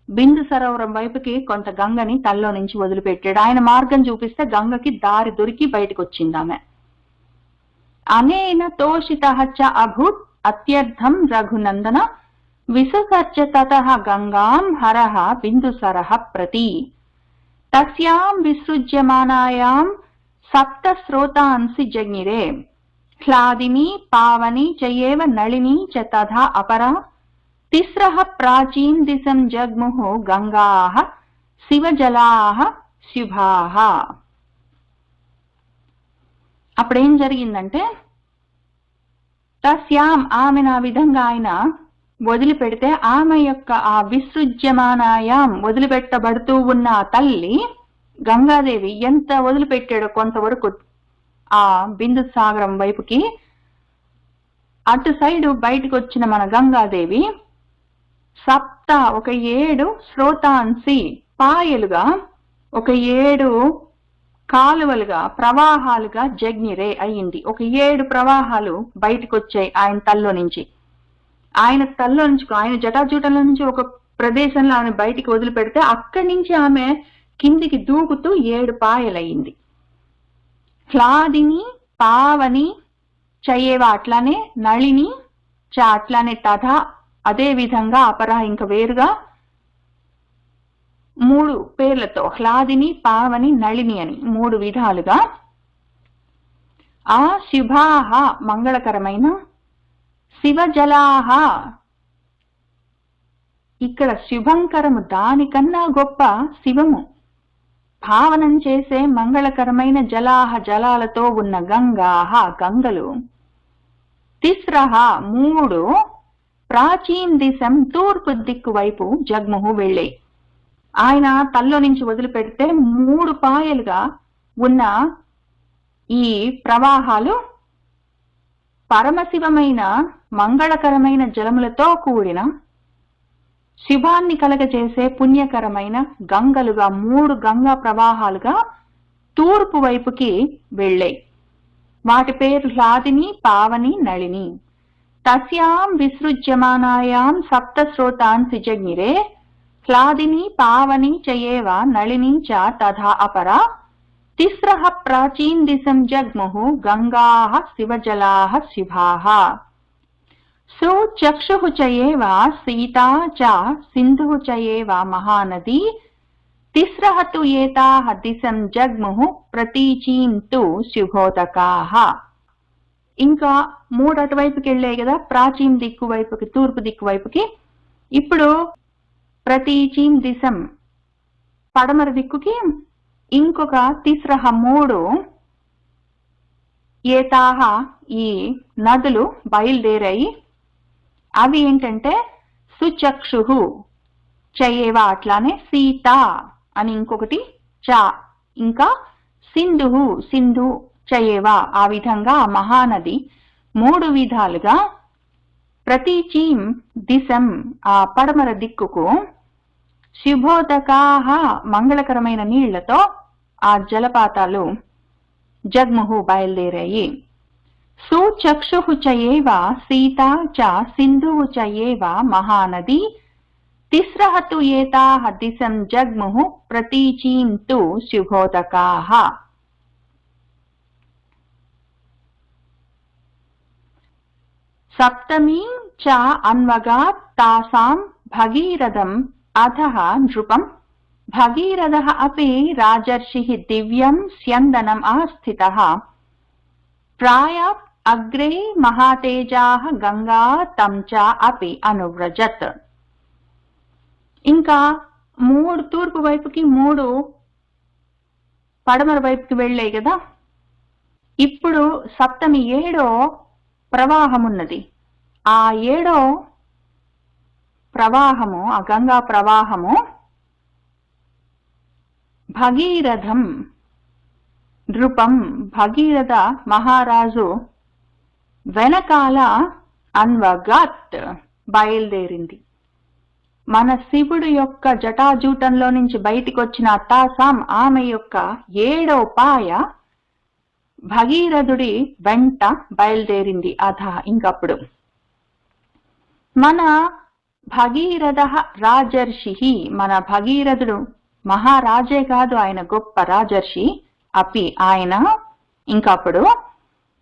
బిందు సరోవరం వైపుకి కొంత గంగని తల్లో నుంచి వదిలిపెట్టాడు. ఆయన మార్గం చూపిస్తే గంగకి దారి దొరికి బయటకు వచ్చింది ఆమె. అనేన తోషితః చ అభూత్ అత్యర్థం రఘునందన విససర్జ తతః గంగాం హరః బిందుసరః ప్రతి తస్యాం విసృజ్యమానాయాం సప్త స్రోతాంసి జజ్ఞిరే హ్లాదిని పావని చయేవ నళిని చ తథా అపరా తిస్రః ప్రాచీన్ దిశం జగ్ముః గంగాః శివజలాః శుభాః. అప్పుడేం జరిగిందంటే తస్యాం ఆమెను ఆ విధంగా ఆయన వదిలిపెడితే ఆమె యొక్క ఆ విసృజ్యమానాయాం వదిలిపెట్టబడుతూ ఉన్న తల్లి గంగాదేవి ఎంత వదిలిపెట్టాడో కొంతవరకు ఆ బిందు సాగరం వైపుకి అటు సైడు బయటకు వచ్చిన మన గంగాదేవి సప్త ఒక 7 స్రోతాంసి పాయలుగా ఒక 7 కాలువలుగా ప్రవాహాలుగా జగ్నిరే అయ్యింది. ఒక 7 ప్రవాహాలు బయటకు వచ్చాయి ఆయన తల్లో నుంచి. ఆయన తల్లో నుంచి ఆయన జటాజూటంలో నుంచి ఒక ప్రదేశంలో ఆమె బయటికి వదిలిపెడితే అక్కడి నుంచి ఆమె కిందికి దూకుతూ 7 పాయలయ్యింది. హ్లాదిని పావని చయేవ అట్లానే నళిని చ అట్లానే తథా అదే విధంగా అపరా ఇంకా వేరుగా 3 పేర్లతో హ్లాదిని పావని నళిని అని 3 విధాలుగా ఆ శుభాహ మంగళకరమైన శివజలాహ ఇక్కడ శుభంకరము దానికన్నా గొప్ప శివము భావనం చేసే మంగళకరమైన జలాహ జలాలతో ఉన్న గంగాహ గంగలు తిస్రహ 3 ప్రాచీన్ దిశం తూర్పు దిక్కు వైపు జగ్ముహు వెళ్ళాయి. ఆయన తల్లో నుంచి వదిలిపెడితే 3 పాయలుగా ఉన్న ఈ ప్రవాహాలు పరమశివమైన మంగళకరమైన జలములతో కూడిన శుభాన్ని కలగజేసే పుణ్యకరమైన గంగలుగా 3 గంగా ప్రవాహాలుగా తూర్పు వైపుకి వెళ్ళాయి. వాటి పేరు హ్లాదిని పావని నళిని. తస్యాం విసృజ్యమానాయాం సప్త స్రోతాంసి జగ్నిరే హ్లాదిని పావని చయేవ నళిని చ తథా అపరా తిస్రః ప్రాచీన్ దిశం జగ్ముః గంగాః శివజలాః శుభాః. సుచక్షుః చయేవ సీతా చ సింధుః చయేవ మహానదీ తిస్రః తు ఏతాః దిశం జగ్ముః ప్రతీచీం తు శుభోదకాః. ఇంకా 3 అటువైపుకి వెళ్ళాయి కదా, ప్రాచీన్ దిక్కు వైపుకి తూర్పు దిక్కు వైపుకి. ఇప్పుడు ప్రతీచీం దిశం పడమర దిక్కుకి ఇంకొక తిస్రః 3 ఏతాహ ఈ నదులు బయలుదేరాయి. అవి ఏంటంటే సుచక్షుః చయేవ అట్లానే సీత అని ఇంకొకటి చ ఇంకా సింధుః సింధు చయేవ ఆ విధంగా ఆ మహానది 3 విధాలుగా ప్రతీచీం దిశం ఆ పడమర దిక్కుకు శుభోదకాః మంగళకరమైన నీళ్లతో ఆ జలపాతాలు జగ్ముహు బయలుదేరాయి. సుచక్షుః చయేవ సీతా చ సింధుః చయేవ మహానదీ తిస్రః తు ఏతాః దిశం జగ్ముః ప్రతీచీం తు శుభోదకాః. సప్తమీ చ అన్వగాత్ తాసాం భగీరథం అధః నృపం భగీరథః అపి రాజర్షిః దివ్యం స్యందనం ఆస్థితః ప్రాయాత్ అగ్రే మహాతేజాః గంగా తం చ అపి అనువ్రజత్. ఇంకా 3 తూర్పు వైపుకి 3 పడమర వైపుకి వెళ్ళాయి కదా. ఇప్పుడు సప్తమి 7వ ప్రవాహం ఉన్నది. ఆ 7వ ప్రవాహము ఆ గంగా ప్రవాహము భగీరథం నృపం భగీరథ మహారాజు వెనకాల అన్వగాత్ బయలుదేరింది. మన శివుడు యొక్క జటాజూటంలో నుంచి బయటికి వచ్చిన తాసాం ఆమె యొక్క 7వ పాయ భగీరథుడి వెంట బయలుదేరింది. ఇంకప్పుడు మన భగీరథ రాజర్షి, మన భగీరథుడు మహారాజే కాదు, ఆయన గొప్ప రాజర్షి. ఆయన ఇంకప్పుడు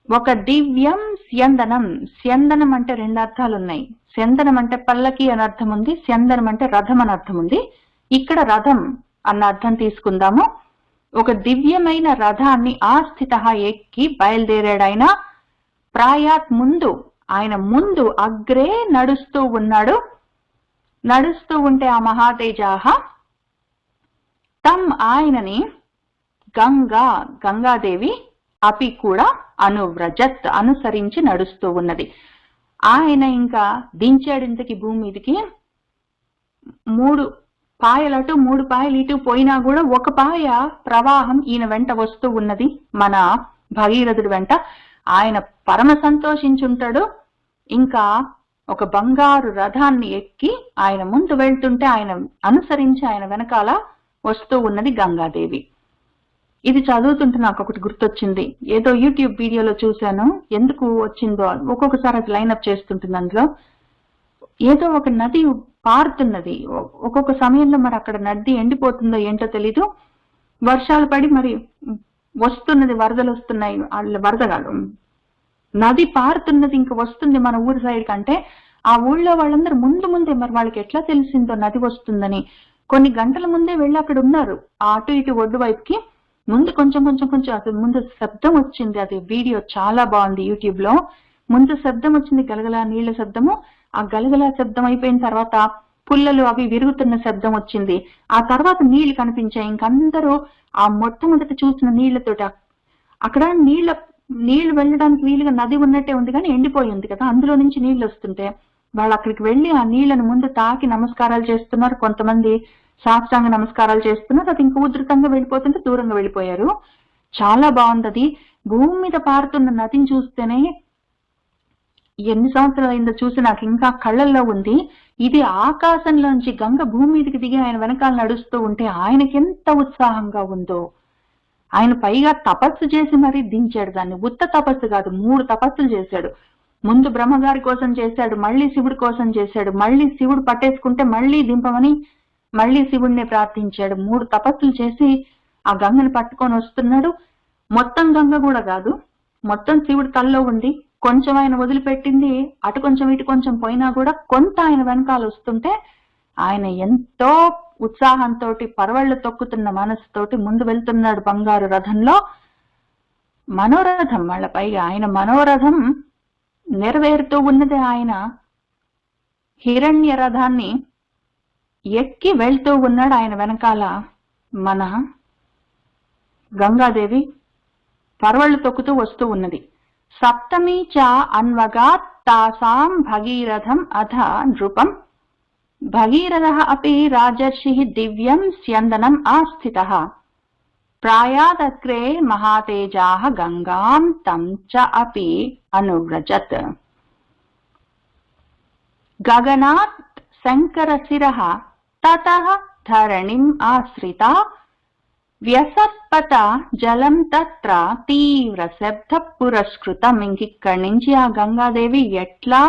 ఒక దివ్యం స్యందనం. స్యందనం అంటే 2 అర్థాలు ఉన్నాయి. స్యందనం అంటే పల్లకి అని అర్థం ఉంది, స్యందనం అంటే రథం అని అర్థం ఉంది. ఇక్కడ రథం అన్న అర్థం తీసుకుందాము. ఒక దివ్యమైన రథాన్ని ఆస్థిత ఎక్కి బయలుదేరాడు ఆయన. ప్రాయాత్ ముందు, ఆయన ముందు అగ్రే నడుస్తూ ఉన్నాడు. నడుస్తూ ఉంటే ఆ మహాతేజాహ తమ్ ఆయనని గంగాదేవి అపి కూడా అనువ్రజత్ అనుసరించి నడుస్తూ ఉన్నది. ఆయన ఇంకా దించాడు ఇంతకి భూమి మీదకి. 3 పాయలు అటు 3 పాయలు ఇటు పోయినా కూడా ఒక పాయ ప్రవాహం ఈయన వెంట వస్తూ ఉన్నది, మన భగీరథుడి వెంట. ఆయన పరమ సంతోషించుంటాడు. ఇంకా ఒక బంగారు రథాన్ని ఎక్కి ఆయన ముందు వెళ్తుంటే ఆయన అనుసరించి ఆయన వెనకాల వస్తూ ఉన్నది గంగాదేవి. ఇది చదువుతుంటే నాకు ఒకటి గుర్తొచ్చింది. ఏదో యూట్యూబ్ వీడియోలో చూశాను, ఎందుకు వచ్చిందో ఒక్కొక్కసారి అది లైన్అప్ చేస్తుంటుంది. అందులో ఏదో ఒక నది పారుతున్నది. ఒక్కొక్క సమయంలో మరి అక్కడ నది ఎండిపోతుందో ఏంటో తెలీదు. వర్షాలు పడి మరి వస్తున్నది, వరదలు వస్తున్నాయి. వరద కాదు, నది పారుతున్నది, ఇంక వస్తుంది మన ఊరి సైడ్ కంటే. ఆ ఊళ్ళో వాళ్ళందరూ ముందే మరి వాళ్ళకి ఎట్లా తెలిసిందో నది వస్తుందని కొన్ని గంటల ముందే వెళ్ళి అక్కడ ఉన్నారు. అటు ఇటు ఒడ్డు వైపుకి ముందు కొంచెం అసలు ముందు శబ్దం వచ్చింది. అది వీడియో చాలా బాగుంది యూట్యూబ్ లో. ముందు శబ్దం వచ్చింది, గలగల నీళ్ల శబ్దము. ఆ గలగల శబ్దం అయిపోయిన తర్వాత పుల్లలు అవి విరుగుతున్న శబ్దం వచ్చింది. ఆ తర్వాత నీళ్లు కనిపించాయి. ఇంకందరూ ఆ మొట్టమొదట చూసిన నీళ్లతోటి అక్కడ నీళ్లు వెళ్ళడానికి వీలుగా నది ఉన్నట్టే ఉంది, కానీ ఎండిపోయి ఉంది కదా. అందులో నుంచి నీళ్లు వస్తుంటే వాళ్ళు అక్కడికి వెళ్ళి ఆ నీళ్లను ముందు తాకి నమస్కారాలు చేస్తున్నారు. కొంతమంది సాష్టాంగ నమస్కారాలు చేస్తున్నారు. అది ఇంకా ఉధృతంగా వెళ్ళిపోతుంటే దూరంగా వెళ్ళిపోయారు. చాలా బాగుంది అది. భూమి మీద పారుతున్న నదిని చూస్తేనే ఎన్ని సంవత్సరాలు అయిందో చూసి నాకు ఇంకా కళ్ళల్లో ఉంది. ఇది ఆకాశంలోంచి గంగ భూమి మీదకి దిగి ఆయన వెనకాల నడుస్తూ ఉంటే ఆయనకి ఎంత ఉత్సాహంగా ఉందో. ఆయన పైగా తపస్సు చేసి మరీ దించాడు దాన్ని. ఉత్త తపస్సు కాదు, 3 తపస్సులు చేశాడు. ముందు బ్రహ్మగారి కోసం చేశాడు, మళ్ళీ శివుడి కోసం చేశాడు, మళ్ళీ శివుడు పట్టేసుకుంటే మళ్ళీ దింపమని మళ్ళీ శివుడిని ప్రార్థించాడు. 3 తపస్సులు చేసి ఆ గంగని పట్టుకొని వస్తున్నాడు. మొత్తం గంగ కూడా కాదు, మొత్తం శివుడి తల్లో ఉంది. కొంచెం ఆయన వదిలిపెట్టింది, అటు కొంచెం ఇటు కొంచెం పోయినా కూడా కొంత ఆయన వెనకాల వస్తుంటే ఆయన ఎంతో ఉత్సాహంతో పరవళ్లు తొక్కుతున్న మనసుతోటి ముందు వెళ్తున్నాడు బంగారు రథంలో. మనోరథం వాళ్ళ పైగా ఆయన మనోరథం నెరవేరుతూ ఉన్నది. ఆయన హిరణ్య రథాన్ని ఎక్కి వెళ్తూ ఉన్నాడు. ఆయన వెనకాల మన గంగాదేవి పరవళ్లు తొక్కుతూ వస్తూ ఉన్నది. సప్తమి చ అన్వగాత్ తాసాం భగీరథం అథ నృపం భగీరథ అపి రాజర్షి దివ్యం స్యందనం ఆస్థితః ప్రాయాదగ్రే మహాతేజాః గంగాం తం చ అపి అనువ్రజత్. గగనాత్ శంకరశిరః తతః ధరణిం ఆశ్రితా వ్యసత్పత జలం తత్ర తీవ్ర శబ్ద పురస్కృతం. ఇంకిక్కడి నుంచి ఆ గంగాదేవి ఎట్లా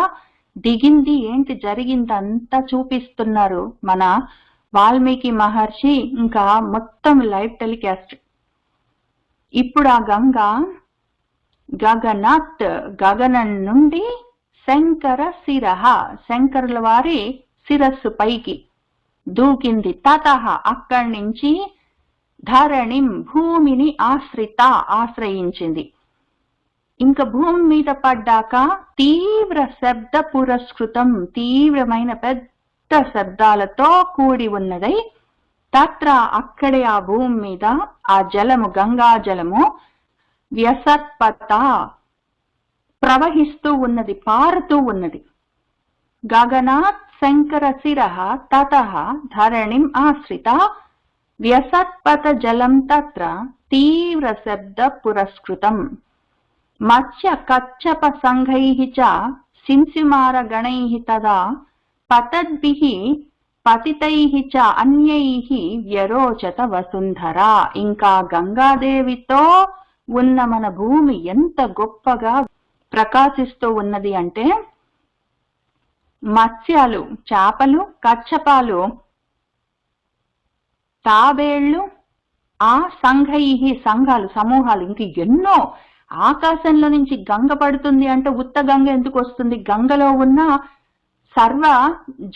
దిగింది, ఏంటి జరిగిందంతా చూపిస్తున్నారు మన వాల్మీకి మహర్షి. ఇంకా మొత్తం లైవ్ టెలికాస్ట్. ఇప్పుడు ఆ గంగ గగనాత్ గగనం నుండి శంకర శిరః శంకరుల వారి శిరస్సు పైకి దూకింది. తతః అక్కడి నుంచి ధరణిం భూమిని ఆశ్రయించింది. ఇంకా భూమి మీద పడ్డాక తీవ్ర శబ్ద పురస్కృతం తీవ్రమైన పెద్ద శబ్దాలతో కూడి ఉన్నదై తత్ర అక్కడే ఆ భూమి మీద ఆ జలము గంగా జలము వ్యసత్పత ప్రవహిస్తూ ఉన్నది, పారుతూ ఉన్నది. గగనాత్ శంకర శిరః తతః ధరణిం ఆశ్రిత వ్యసత్పత జలం తత్ర తీవ్ర శబ్ద పురస్కృతం. మత్స్య కచ్చప సంఘైః చ సింసిమార గణైః తదా పతద్భిః పతితైః చ అన్యైః వ్యరోచత వసుంధర. ఇంకా గంగాదేవితో ఉన్న మన భూమి ఎంత గొప్పగా ప్రకాశిస్తూ ఉన్నది అంటే, మత్స్యాలు చేపలు, కచ్చపాలు, తాబేళ్లు, ఆ సంఘైహి సంఘాలు సమూహాలు, ఇంక ఎన్నో. ఆకాశంలో నుంచి గంగ పడుతుంది అంటే ఉత్త గంగ ఎందుకు వస్తుంది? గంగలో ఉన్న సర్వ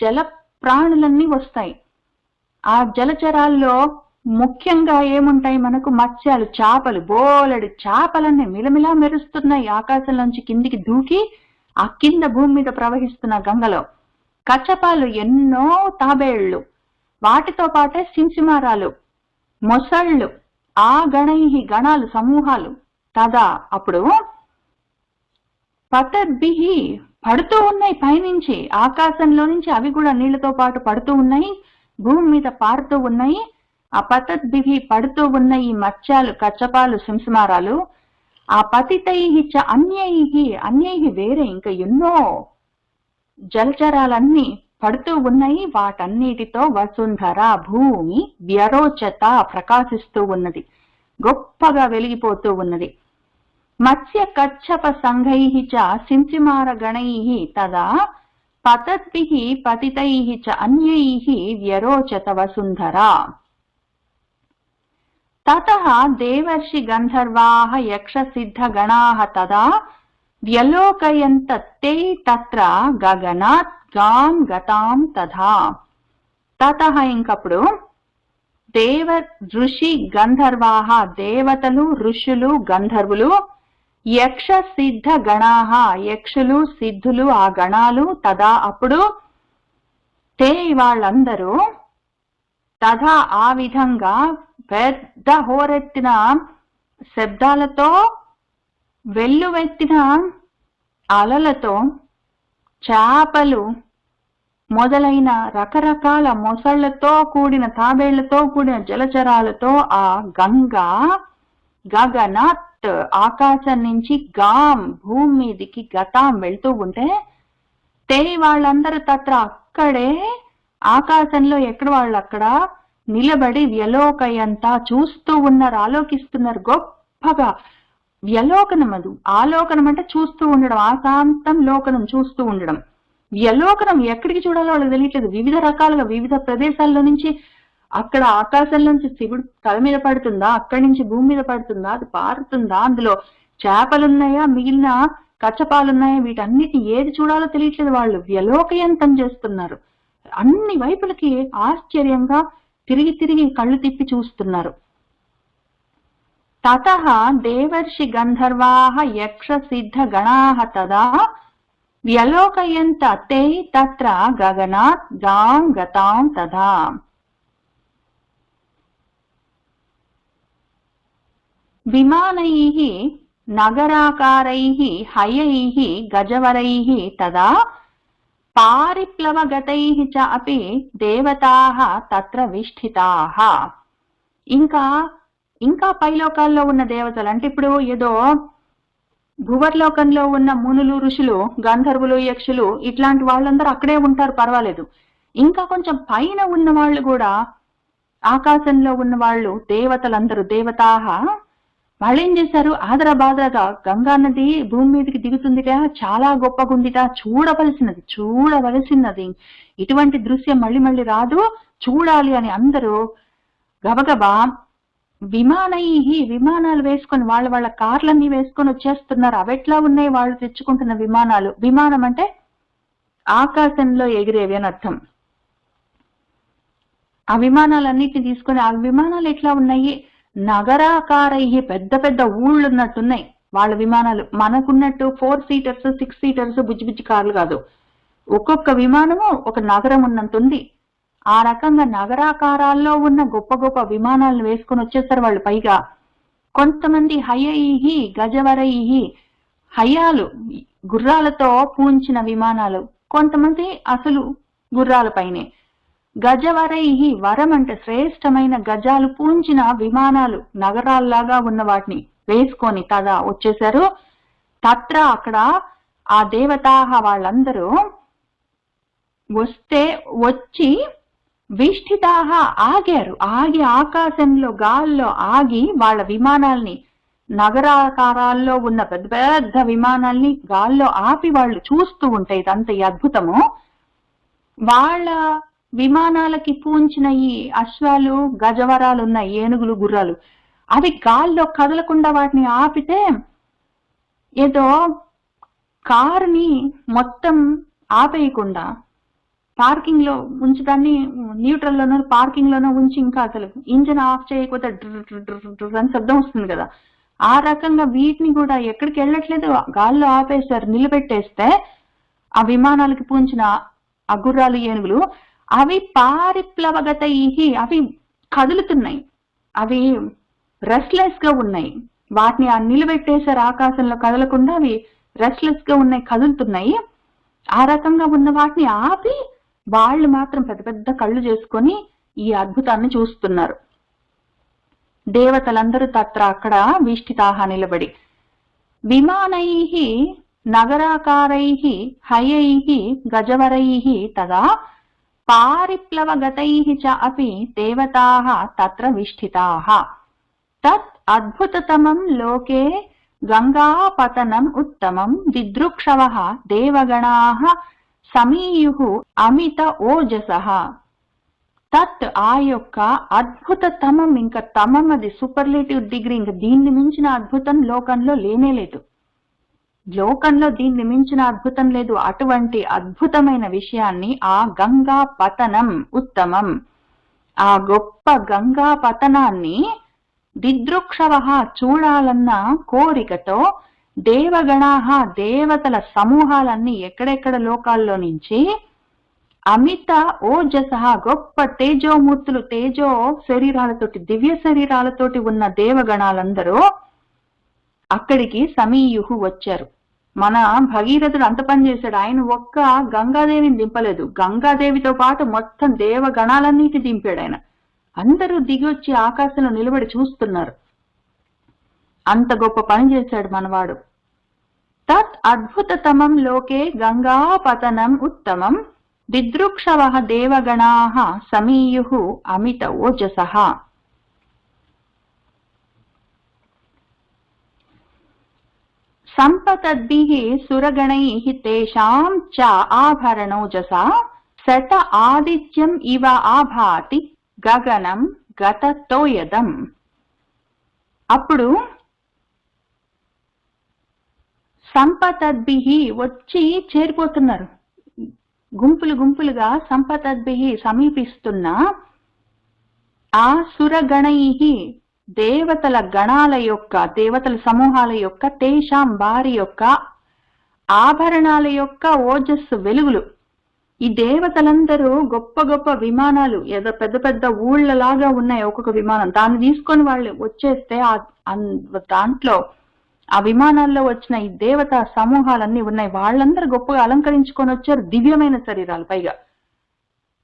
జల ప్రాణులన్నీ వస్తాయి. ఆ జలచరాల్లో ముఖ్యంగా ఏముంటాయి మనకు? మత్స్యాలు, చేపలు. బోలెడు చేపలన్నీ మిలమిలా మెరుస్తున్నాయి ఆకాశంలోంచి కిందికి దూకి ఆ కింద భూమి మీద ప్రవహిస్తున్న గంగలో. కచ్చపాలు ఎన్నో, తాబేళ్లు, వాటితో పాటే సింసిమారాలు, మొసళ్ళు, ఆ గణైహి గణాలు సమూహాలు. తదా అప్పుడు పతద్భిః పడుతూ ఉన్నాయి పైనుంచి, ఆకాశంలో నుంచి అవి కూడా నీళ్లతో పాటు పడుతూ ఉన్నాయి, భూమి మీద పారుతూ ఉన్నాయి. ఆ పతద్భిః పడుతూ ఉన్న ఈ మత్స్యాలు, కచ్చపాలు, సింసిమారాలు, ఆ పతితైః చ అన్యైః, అన్యైః వేరే ఇంకా ఎన్నో జలచరాలన్నీ పడుతూ ఉన్నాయి. వాటన్నిటితో వసుంధర భూమి వ్యరోచత ప్రకాశిస్తూ ఉన్నది, గొప్పగా వెలిగిపోతూ ఉన్నది. మత్స్య కచ్చప సంఘైః చ సింసిమార గణైః తదా పతద్భిః పతితైః చ అన్యైః వ్యరోచత వసుంధర. తతః దేవర్షి గంధర్వాః యక్ష సిద్ధ గణాః తదా వ్యలోకయంత తే తత్ర గగనాత్ గాం గతాం తథా. తతః ఇంకప్పుడు దేవ ఋషి గంధర్వాః దేవతలు, ఋషులు, గంధర్వులు, యక్ష సిద్ధ గణాః యక్షులు, సిద్ధులు, ఆ గణాలు, తదా అప్పుడు, తే వాళ్ళందరూ, తథా ఆ విధంగా పెద్ద హోరెత్తిన శబ్దాలతో, వెల్లువెత్తిన అలలతో, చేపలు మొదలైన రకరకాల మొసళ్లతో కూడిన, తాబేళ్లతో కూడిన జలచరాలతో ఆ గంగా గగనాత్ ఆకాశం నుంచి గాం భూమి మీదికి గతాం వెళ్తూ ఉంటే, తే వాళ్ళందరూ తత్ర అక్కడే ఆకాశంలో ఎక్కడ వాళ్ళు అక్కడ నిలబడి వ్యలోకయంతా చూస్తూ ఉన్నారు, ఆలోకిస్తున్నారు గొప్పగా. వ్యలోకనం, అది ఆలోకనం అంటే చూస్తూ ఉండడం, ఆశాంతం లోకనం చూస్తూ ఉండడం. వ్యలోకనం ఎక్కడికి చూడాలో వాళ్ళకి తెలియట్లేదు. వివిధ రకాలుగా వివిధ ప్రదేశాల్లో నుంచి, అక్కడ ఆకాశంలోంచి శివుడు తల మీద పడుతుందా, అక్కడి నుంచి భూమి మీద పడుతుందా, అది పారుతుందా, అందులో చేపలున్నాయా, మిగిలిన కచ్చపాలున్నాయా, వీటన్నిటిని ఏది చూడాలో తెలియట్లేదు. వాళ్ళు వ్యలోకయంతం చేస్తున్నారు, అన్ని వైపులకి ఆశ్చర్యంగా తిరిగి తిరిగి కళ్ళు తిప్పి చూస్తున్నారు. తతః దేవర్షి గంధర్వాః యక్ష సిద్ధ గణాః తదా వ్యలోకయంత తే తత్ర గగనాత్ గాం గతాం తథా. విమానైః నగరాకారైః హయైః గజవరైః తదా పారిప్లవగతైః చ అపి దేవతాః తత్ర విష్ఠితాః. ఇంకా ఇంకా పైలోకాల్లో ఉన్న దేవతలు అంటే, ఇప్పుడు ఏదో భువర్లోకంలో ఉన్న మునులు, ఋషులు, గంధర్వులు, యక్షులు ఇట్లాంటి వాళ్ళందరూ అక్కడే ఉంటారు, పర్వాలేదు. ఇంకా కొంచెం పైన ఉన్న వాళ్ళు కూడా, ఆకాశంలో ఉన్న వాళ్ళు, దేవతలందరూ దేవతాహ, వాళ్ళు ఏం చేశారు? ఆదరబాదరగా గంగా నది భూమి మీదకి దిగుతుందిట, చాలా గొప్పగుందిట, చూడవలసినది, ఇటువంటి దృశ్యం మళ్ళీ మళ్ళీ రాదు, చూడాలి అని అందరూ గబగబా విమానాలు వేసుకొని, వాళ్ళ కార్లన్నీ వేసుకొని వచ్చేస్తున్నారు. అవెట్లా ఉన్నాయి వాళ్ళు తెచ్చుకుంటున్న విమానాలు? విమానం అంటే ఆకాశంలో ఎగిరేవి అని అర్థం. ఆ విమానాలన్నిటిని తీసుకొని, ఆ విమానాలు ఎట్లా ఉన్నాయి? నగరాకారై, పెద్ద పెద్ద ఊళ్ళు ఉన్నట్టున్నాయి వాళ్ళ విమానాలు. మనకున్నట్టు 4 సీటర్స్ 6 సీటర్స్ బుజ్జి బుజ్జి కార్లు కాదు. ఒక్కొక్క విమానము ఒక నగరం ఉన్నంత ఉంది. ఆ రకంగా నగరాకారాల్లో ఉన్న గొప్ప గొప్ప విమానాలను వేసుకొని వచ్చేస్తారు వాళ్ళు. పైగా కొంతమంది హయైహి గజవరైహి, హయాలు గుర్రాలతో పూంచిన విమానాలు, కొంతమంది అసలు గుర్రాలపైనే. గజవరైహి, వరం అంటే శ్రేష్టమైన గజాలు పూంచిన విమానాలు, నగరాల్లాగా ఉన్న వాటిని వేసుకొని తదా వచ్చేశారు. తత్ర అక్కడ ఆ దేవతాహ వాళ్ళందరూ వచ్చి విష్ఠితాహ ఆగారు. ఆగి ఆకాశంలో గాల్లో ఆగి వాళ్ళ విమానాల్ని, నగరాకారాల్లో ఉన్న పెద్ద పెద్ద విమానాల్ని గాల్లో ఆపి వాళ్ళు చూస్తూ ఉంటే ఇదంత అద్భుతము. వాళ్ళ విమానాలకి పూంచిన ఈ అశ్వాలు, గజవరాలు ఉన్న ఏనుగులు, గుర్రాలు అవి గాల్లో కదలకుండా వాటిని ఆపితే ఏదో కారుని మొత్తం ఆపేయకుండా పార్కింగ్ లో ఉంచడాన్ని న్యూట్రల్ లోనో పార్కింగ్ లోనో ఉంచి ఇంకా అసలు ఇంజన్ ఆఫ్ చేయకపోతే అని శబ్దం వస్తుంది కదా, ఆ రకంగా వీటిని కూడా ఎక్కడికి వెళ్ళట్లేదు, గాల్లో ఆపేశారు, నిలబెట్టేస్తే ఆ విమానాలకి పూంచిన ఆ గుర్రాలు, ఏనుగులు అవి పారిప్లవగత అవి కదులుతున్నాయి, అవి రెస్ట్లెస్ గా ఉన్నాయి. వాటిని ఆ నిలబెట్టేశారు ఆకాశంలో కదలకుండా, అవి రెస్ట్లెస్ గా ఉన్నాయి, కదులుతున్నాయి. ఆ రకంగా ఉన్న వాటిని ఆపి వాళ్ళు మాత్రం పెద్ద పెద్ద కళ్ళు చేసుకొని ఈ అద్భుతాన్ని చూస్తున్నారు. దేవతలందరూ తత్ర అక్కడ విష్ఠితాహ నిలబడి విమానైః నగరాకారైః హయైః గజవరైః తదా పారిప్లవగతైః చ అపి దేవతాః తత్ర విష్ఠితాః. తత్ అద్భుతతమం లోకే గంగాపతనం ఉత్తమం దిదృక్షవః దేవగణాః సమీయుః అమిత ఓజసః. తత్ ఆ యొక్క అద్భుతతమం, ఇంకా తమం అది సూపర్లేటివ్ డిగ్రీ, ఇంకా దీన్ని మించిన అద్భుతం లోకంలో లేనే లేదు. లోకంలో దీన్ని మించిన అద్భుతం లేదు. అటువంటి అద్భుతమైన విషయాన్ని ఆ గంగా పతనం ఉత్తమం, ఆ గొప్ప గంగా పతనాన్ని దిదృక్షవః చూడాలన్న కోరికతో దేవగణాః దేవతల సమూహాలన్నీ ఎక్కడెక్కడ లోకాల్లో నుంచి అమిత ఓజసః గొప్ప తేజోమూర్తులు, తేజో శరీరాలతోటి, దివ్య శరీరాలతోటి ఉన్న దేవగణాలందరూ అక్కడికి సమీయుః వచ్చారు. మన భగీరథుడు అంత పని చేశాడు, ఆయన ఒక్క గంగాదేవిని దింపలేదు, గంగాదేవితో పాటు మొత్తం దేవగణాలన్నిటి దింపాడు ఆయన. అందరూ దిగి వచ్చి ఆకాశంలో నిలబడి చూస్తున్నారు. అంత గొప్ప పని చేశాడు మనవాడు. తత్ అద్భుతతమం లోకే గంగా పతనం ఉత్తమం దిదృక్షవః దేవగణాః సమీయుః అమిత ఓజసః. సంపతద్భిః సురగణైః తేషాం చ ఆభరణోజసా శత ఆదిత్యం ఇవ ఆభాతి గగనం గతతోయదం. అప్పుడు సంపతద్భిః వచ్చి చేరిపోతున్నారు, గుంపులు గుంపులుగా సంపతద్భిః సమీపిస్తున్న ఆ సురగణైః దేవతల గణాల యొక్క, దేవతల సమూహాల యొక్క, తేషాం వారి యొక్క ఆభరణాల యొక్క ఓజస్సు వెలుగులు. ఈ దేవతలందరూ గొప్ప గొప్ప విమానాలు, ఏదో పెద్ద పెద్ద ఊళ్ళలాగా ఉన్నాయి ఒక్కొక్క విమానం, దాన్ని తీసుకొని వాళ్ళు వచ్చేస్తే దాంట్లో ఆ విమానాల్లో వచ్చిన ఈ దేవత సమూహాలన్నీ ఉన్నాయి. వాళ్ళందరూ గొప్పగా అలంకరించుకొని వచ్చారు, దివ్యమైన శరీరాలు. పైగా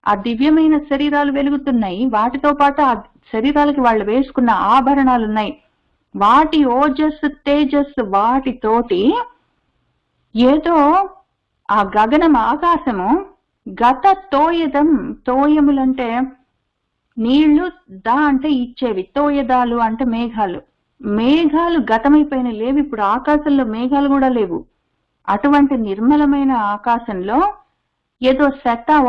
ఆ దివ్యమైన శరీరాలు వెలుగుతున్నాయి, వాటితో పాటు ఆ శరీరాలకి వాళ్ళు వేసుకున్న ఆభరణాలు ఉన్నాయి. వాటి ఓజస్సు తేజస్సు వాటితోటి ఏదో ఆ గగనం, ఆకాశము గత తోయదం, తోయములంటే నీళ్లు, దా అంటే ఇచ్చేవి, తోయదాలు అంటే మేఘాలు. మేఘాలు గతమైపోయిన లేవు, ఇప్పుడు ఆకాశంలో మేఘాలు కూడా లేవు. అటువంటి నిర్మలమైన ఆకాశంలో ఏదో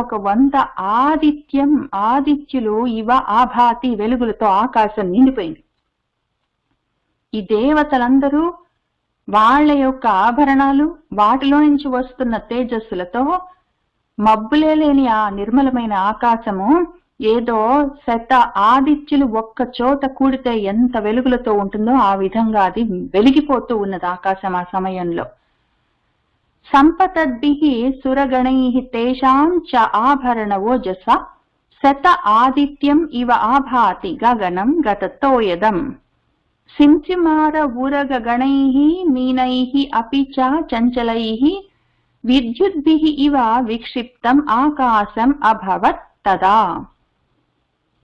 ఒక 100 ఆదిత్యం, ఆదిత్యులు ఇవ ఆభాతి వెలుగులతో ఆకాశం నిండిపోయింది. ఈ దేవతలందరూ వాళ్ళ యొక్క ఆభరణాలు, వాటిలో నుంచి వస్తున్న తేజస్సులతో మబ్బులే లేని ఆ నిర్మలమైన ఆకాశము ఏదో ఆదిత్యులు ఒక్క చోట కూడితే ఎంత వెలుగులతో ఉంటుందో ఆ విధంగా అది వెలిగిపోతూ ఉన్నది ఆకాశం ఆ సమయంలో. సంపతద్భిః సురగణైః తేషాం చ ఆభరణ ఓజస శత ఆదిత్యం ఇవ ఆభాతి గగనం గతతోయదం. సింసిమార ఉరగ గణైః మీనైః అపి చ చంచలైః విద్యుద్భిః ఇవ విక్షిప్తం ఆకాశం అభవత్ తదా.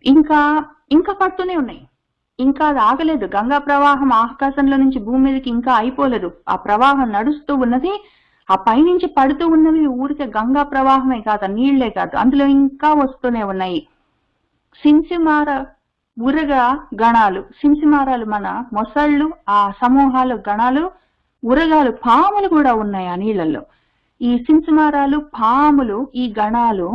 ఇంకా పడుతూనే ఉన్నాయి. ఇంకా అది ఆగలేదు. గంగా ప్రవాహం ఆకాశంలో నుంచి భూమి మీదకి ఇంకా అయిపోలేదు. ఆ ప్రవాహం నడుస్తూ ఉన్నది. ఆ పైనుంచి పడుతూ ఉన్నవి ఊరికే గంగా ప్రవాహమే కాదు, నీళ్లే కాదు, అందులో ఇంకా వస్తూనే ఉన్నాయి. సింసిమార ఉరగ గణాలు, సింసిమారాలు మన మొసళ్ళు, ఆ సమూహాలు గణాలు, ఉరగాలు పాములు కూడా ఉన్నాయి ఆ నీళ్లలో. ఈ సింసిమారాలు, పాములు, ఈ గణాలు,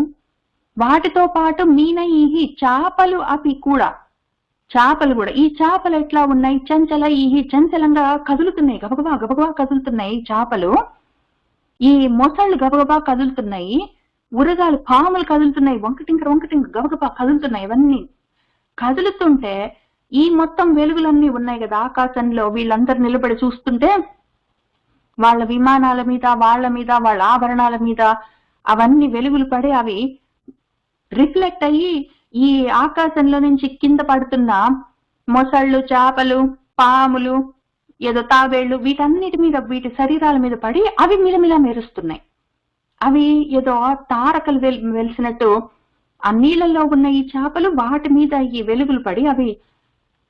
వాటితో పాటు మీనయిహి చేపలు, అవి కూడా చేపలు కూడా. ఈ చేపలు ఎట్లా ఉన్నాయి? చంచల ఈ చంచలంగా కదులుతున్నాయి, గబగబా గబగబా కదులుతున్నాయి చేపలు. ఈ మొసళ్ళు గబగబా కదులుతున్నాయి, ఉరగాలు పాములు కదులుతున్నాయి, వంకటింకర వంకటింకర గబగబా కదులుతున్నాయి. ఇవన్నీ కదులుతుంటే ఈ మొత్తం వెలుగులన్నీ ఉన్నాయి కదా ఆకాశంలో, వీళ్ళందరూ నిలబడి చూస్తుంటే వాళ్ళ విమానాల మీద, వాళ్ళ మీద, వాళ్ళ ఆభరణాల మీద అవన్నీ వెలుగులు పడి అవి రిఫ్లెక్ట్ అయ్యి ఈ ఆకాశంలో నుంచి కింద పడుతున్న మొసళ్ళు, చేపలు, పాములు, ఏదో తాబేళ్లు, వీటన్నిటి మీద, వీటి శరీరాల మీద పడి అవి మిలమిల మెరుస్తున్నాయి. అవి ఏదో తారకలు వెలిసినట్టు ఆ నీళ్ళల్లో ఉన్న ఈ చేపలు వాటి మీద ఈ వెలుగులు పడి అవి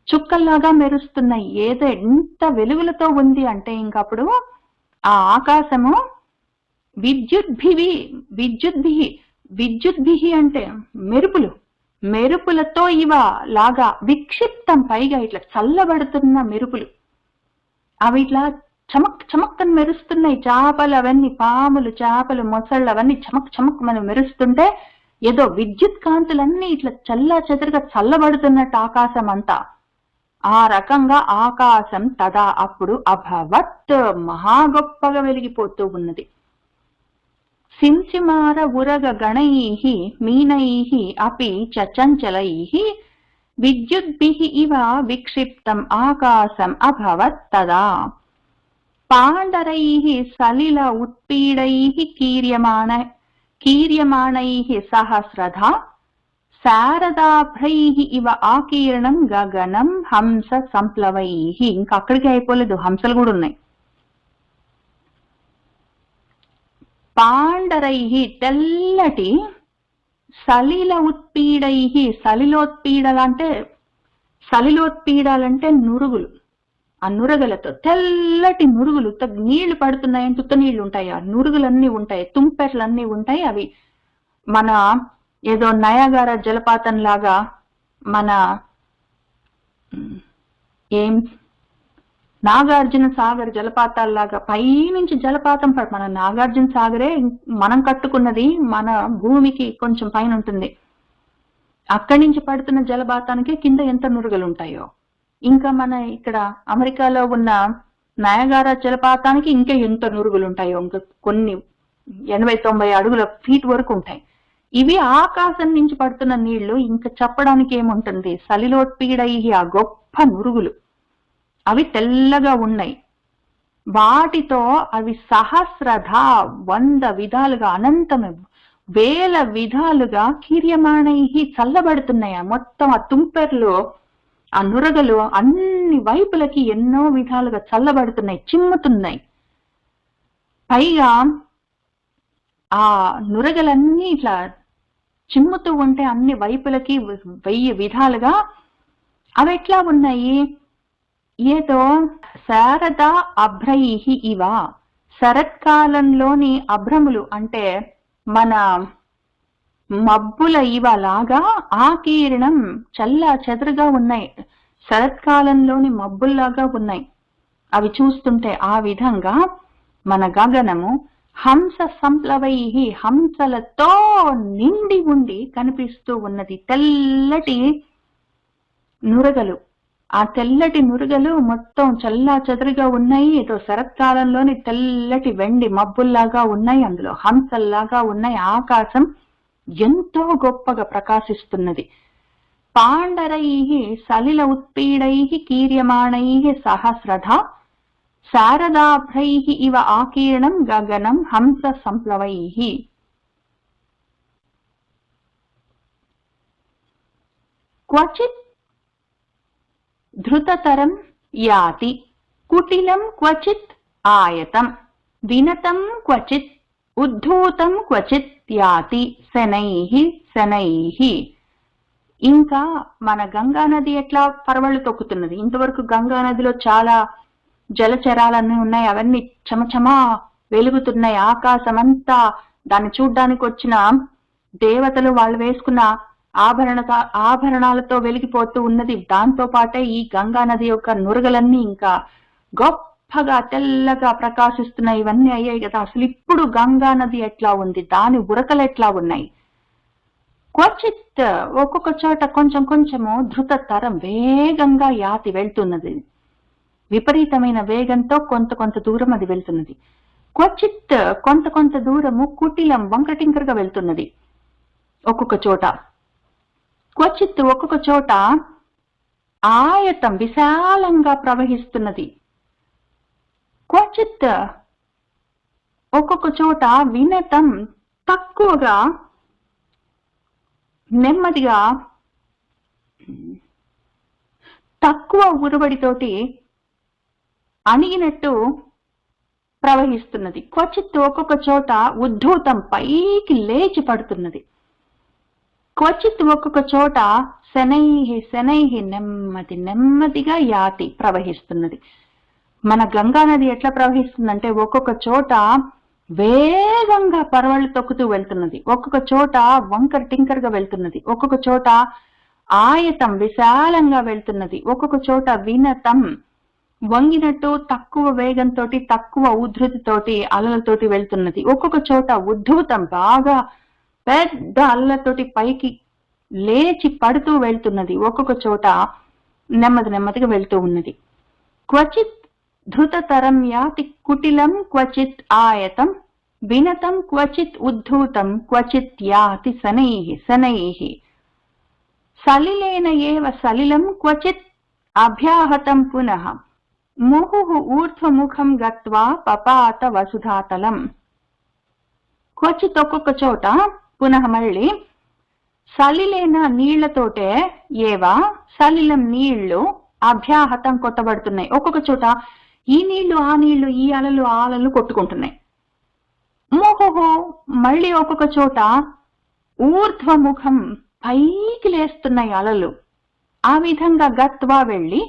చుక్కల్లాగా మెరుస్తున్నాయి. ఏదో ఎంత వెలుగులతో ఉంది అంటే ఇంకప్పుడు ఆ ఆకాశము విద్యుద్భిహి అంటే మెరుపులు, మెరుపులతో ఇవ లాగా విక్షిప్తం, పైగా ఇట్లా చల్లబడుతున్న మెరుపులు, అవి ఇట్లా చమక్ చమక్కని మెరుస్తున్నాయి. చేపలు అవన్నీ, పాములు, చేపలు, మొసళ్ళు అవన్నీ చమక్ చమక్ మనం మెరుస్తుంటే ఏదో విద్యుత్ కాంతులన్నీ ఇట్లా చల్లా చెదరుగా చల్లబడుతున్నట్టు ఆకాశం అంతా. ఆ రకంగా ఆకాశం తదా అప్పుడు అభవత్ మహా గొప్పగా వెలిగిపోతూ ఉన్నది. సింసిమార ఉరగ గణైః మీనైః అపి చంచలైః విద్యుద్భిః ఇవ విక్షిప్తం ఆకాశం అభవత్ తదా పాండరైః సలిల ఉత్పీడైః కీర్యమాణైః సహస్రధా శారదాభ్రైః ఇవ ఆకీర్ణం గగనం హంస సంప్లవైః. ఇంకా అక్కడికి అయిపోలేదు, హంసలు కూడా ఉన్నాయి. పాండరైః తెల్లటి, సలిల ఉత్పీడైః సలిలోత్పీడాలంటే నురుగులు, ఆ నురగలతో తెల్లటి నురుగులు, నీళ్లు పడుతున్నాయంటే ఉత్త నీళ్లు ఉంటాయి, ఆ నురుగులన్నీ ఉంటాయి, తుంపెర్లన్నీ ఉంటాయి. అవి మన ఏదో నయాగార జలపాతం లాగా, మన ఏం నాగార్జున సాగర్ జలపాతాల్లాగా పైనుంచి జలపాతం మన నాగార్జున సాగరే మనం కట్టుకున్నది, మన భూమికి కొంచెం పైన ఉంటుంది. అక్కడి నుంచి పడుతున్న జలపాతానికి కింద ఎంత నురుగలు ఉంటాయో, ఇంకా మన ఇక్కడ అమెరికాలో ఉన్న నయాగారా జలపాతానికి ఇంకా ఎంత నురుగులు ఉంటాయో, ఇంకా కొన్ని 80-90 అడుగుల ఫీట్ వరకు ఉంటాయి. ఇవి ఆకాశం నుంచి పడుతున్న నీళ్లు, ఇంకా చెప్పడానికి ఏముంటుంది. సలిలోత్పీడై ఆ గొప్ప నురుగులు, అవి తెల్లగా ఉన్నాయి. వాటితో అవి సహస్రధ 100 విధాలుగా, అనంతమే వేల విధాలుగా కీర్యమాణై చల్లబడుతున్నాయి. మొత్తం ఆ తుంపెర్లు, ఆ నురగలు అన్ని వైపులకి ఎన్నో విధాలుగా చల్లబడుతున్నాయి, చిమ్ముతున్నాయి. పైగా ఆ నురగలన్నీ ఇట్లా చిమ్ముతూ ఉంటే అన్ని వైపులకి 1000 విధాలుగా అవి ఎట్లా ఉన్నాయి. ఏదో శారద అభ్రైహి ఇవ, శరత్కాలంలోని అభ్రములు అంటే మన మబ్బుల ఇవ లాగా ఆకీర్ణం చల్లా చెదరుగా ఉన్నాయి, శరత్కాలంలోని మబ్బుల్లాగా ఉన్నాయి అవి చూస్తుంటే. ఆ విధంగా మన గగనము హంస సంప్లవైహి హంసలతో నిండి ఉండి కనిపిస్తూ ఉన్నది. తెల్లటి నురగలు, ఆ తెల్లటి నురగలు మొత్తం చల్లా చెదరుగా ఉన్నాయి, ఏదో శరత్కాలంలోని తెల్లటి వెండి మబ్బుల్లాగా ఉన్నాయి, అందులో హంసల్లాగా ఉన్నాయి. ఆకాశం ఎంతో గొప్పగా ప్రకాశిస్తున్నది. పాండరైః సలిల ఉత్పీడైః కీర్యమాణైః సహస్రధ శారదాభ్రైః ఇవ ఆకీర్ణం గగనం హంస సంప్లవైః. క్వచిత్ ధృతతరం యాతి కుటిలం క్వచిత్ ఆయతం వినతం క్వచిత్ ఉద్ధూతం క్వచిత్ యాతి శనైః శనైః. ఇంకా మన గంగా నది ఎట్లా పరవళ్ళు తొక్కుతున్నది. ఇంతవరకు గంగా నదిలో చాలా జలచరాలన్నీ ఉన్నాయి, అవన్నీ చమచమా వెలుగుతున్నాయి. ఆకాశం అంతా దాన్ని చూడ్డానికి వచ్చిన దేవతలు వాళ్ళు వేసుకున్న ఆభరణాలతో వెలిగిపోతూ ఉన్నది. దాంతో పాటే ఈ గంగా నది యొక్క నురగలన్నీ ఇంకా గొప్పగా తెల్లగా ప్రకాశిస్తున్నాయి. ఇవన్నీ అయ్యాయి కదా. అసలు ఇప్పుడు గంగా నది ఎట్లా ఉంది, దాని ఉరకలు ఎట్లా ఉన్నాయి. క్వచిత్ ఒక్కొక్క చోట కొంచెం కొంచెము ధృతతరం వేగంగా యాతి వెళ్తున్నది. విపరీతమైన వేగంతో కొంత కొంత దూరం అది వెళ్తున్నది. క్వచిత్ కొంత కొంత దూరము కుటిలం వంకటింకరగా వెళ్తున్నది ఒక్కొక్క చోట. క్వచిత్ ఒక్కొక్క చోట ఆయతం విశాలంగా ప్రవహిస్తున్నది. క్వచిత్ ఒక్కొక్క చోట వినతం తక్కువగా నెమ్మదిగా తక్కువ ఉరువడితోటి అణిగినట్టు ప్రవహిస్తున్నది. క్వచిత్ ఒక్కొక్క చోట ఉద్ధూతం పైకి లేచి పడుతున్నది. క్వచిత్ ఒక్కొక్క చోట శనైహి శనైహి నెమ్మది నెమ్మదిగా యాతి ప్రవహిస్తున్నది. మన గంగా నది ఎట్లా ప్రవహిస్తుందంటే ఒక్కొక్క చోట వేగంగా పరవళ్ళు తొక్కుతూ వెళ్తున్నది, ఒక్కొక్క చోట వంకర టింకరగా వెళ్తున్నది, ఒక్కొక్క చోట ఆయతం విశాలంగా వెళ్తున్నది, ఒక్కొక్క చోట వినతం వంగినట్టు తక్కువ వేగంతో తక్కువ ఉధృతితోటి అలలతోటి వెళ్తున్నది, ఒక్కొక్క చోట ఉద్ధూతం బాగా పెద్ద అలలతోటి పైకి లేచి పడుతూ వెళ్తున్నది, ఒక్కొక్క చోట నెమ్మది నెమ్మదిగా వెళ్తూ ఉన్నది. క్వచిత్ ధృతతరం యాతి కుటిలం క్వచిత్ ఆయతం వినతం క్వచిత్ ఉద్ధూతం క్వచిత్ యాతి శనైః శనైః సలిలేన ఏవ సలిలం క్వచిత్ అభ్యాహతం పునః ముహుః ఊర్ధ్వముఖం గత్వా పపాత వసుధాతలం. క్వచిత్ ఒక్కొక్క చోట పునః మళ్ళీ సలిలేన నీళ్లతోటే ఏవా సలిలం నీళ్లు అభ్యాహతం కొట్టబడుతున్నాయి. ఒక్కొక్క చోట ఈ నీళ్లు ఆ నీళ్లు ఈ అలలు ఆ అలలు కొట్టుకుంటున్నాయి. ముహుః మళ్ళీ ఒక్కొక్క చోట ఊర్ధ్వముఖం పైకి లేస్తున్నాయి అలలు. ఆ విధంగా గత్వా వెళ్ళి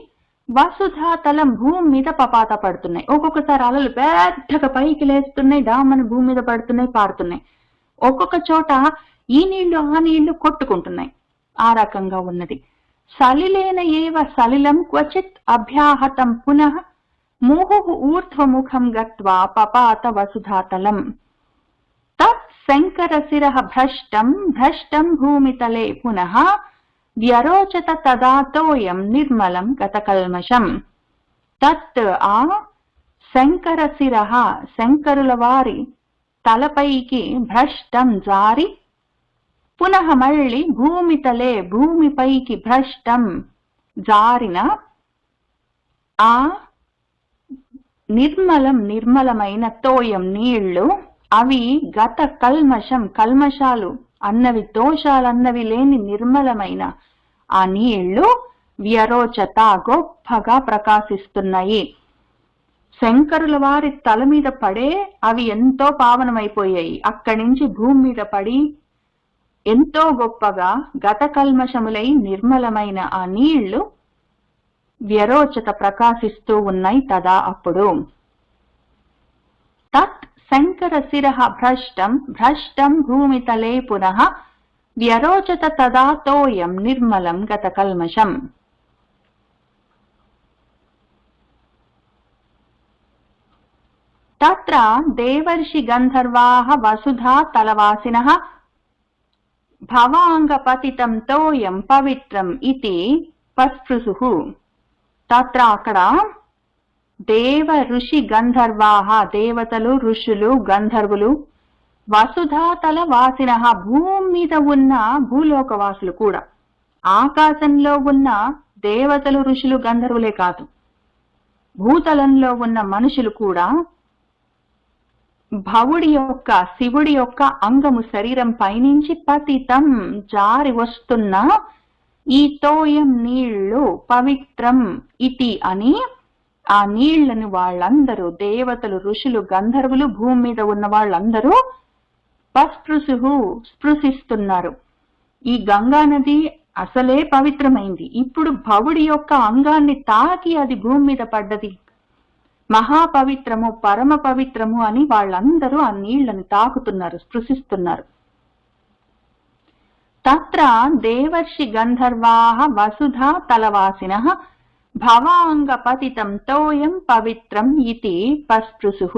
వసుధాతలం భూమి మీద పపాత పడుతున్నాయి. ఒక్కొక్కసారి అలలు పెద్దగా పైకి లేస్తున్నాయి, డామని భూమి మీద పడుతున్నాయి, పారుతున్నాయి. ఒక్కొక్క చోట ఈ నీళ్లు ఆ నీళ్లు కొట్టుకుంటున్నాయి. ఆ రకంగా ఉన్నది. సలిలేన ఏవ సలిలం క్వచిత్ అభ్యాహతం పునః ముహుః ఊర్ధ్వముఖం గత్వా పపాత వసుధాతలం. తత్ శంకరశిరః భ్రష్టం భ్రష్టం భూమితలే పునః వ్యరోచత తదాతోయం నిర్మలం గతకల్మషం. తత్ ఆ శంకరశిరః శంకరుల వారి తలపైకి భ్రష్టం జారి పునః మళ్ళీ భూమితలే భూమిపైకి భ్రష్టం జారిన ఆ నిర్మలం నిర్మలమైన తోయం నీళ్లు, అవి గత కల్మషం కల్మషాలు అన్నవి దోషాలన్నవి లేని నిర్మలమైన ఆ నీళ్లు వ్యరోచత గొప్పగా ప్రకాశిస్తున్నాయి. శంకరుల వారి తల మీద పడే అవి ఎంతో పావనమైపోయాయి. అక్కడి నుంచి భూమి మీద పడి ఎంతో గొప్పగా గత కల్మషములై నిర్మలమైన ఆ నీళ్లు వ్యరోచత ప్రకాశిస్తూ ఉన్నాయి. తదా అప్పుడు తత్ శంకర శిరః భ్రష్టం భ్రష్టం భూమితలే పునః వ్యరోచత తదా తోయం నిర్మలం గత కల్మషం. తత్ర దేవర్షి గంధర్వాః వసుధా తలవాసినః భవాంగపతితం తోయం పవిత్రం ఇతి పస్పృశుః. తత్ర అక్కడ దేవ ఋషి గంధర్వాః దేవతలు ఋషులు గంధర్వులు వసుధాతల వాసినః భూమి మీద ఉన్న భూలోకవాసులు కూడా, ఆకాశంలో ఉన్న దేవతలు ఋషులు గంధర్వులే కాదు భూతలంలో ఉన్న మనుషులు కూడా భవుడి యొక్క శివుడి యొక్క అంగము శరీరం పైనుంచి పతితం జారి వస్తున్న ఈ తోయం నీళ్లు పవిత్రం ఇతి అని ఆ నీళ్లను వాళ్ళందరూ దేవతలు ఋషులు గంధర్వులు భూమి మీద ఉన్న వాళ్ళందరూ పస్పృశు స్పృశిస్తున్నారు. ఈ గంగా నది అసలే పవిత్రమైంది. ఇప్పుడు భవుడి యొక్క అంగాన్ని తాకి అది భూమి మీద పడ్డది. మహాపవిత్రము, పరమ పవిత్రము అని వాళ్ళందరూ ఆ నీళ్లను తాకుతున్నారు, స్పృశిస్తున్నారు. తత్ర దేవర్షి గంధర్వాః వసుధా తలవాసినః భవాంగ పతితం తోయం పవిత్రం ఇతి పస్పృశుః.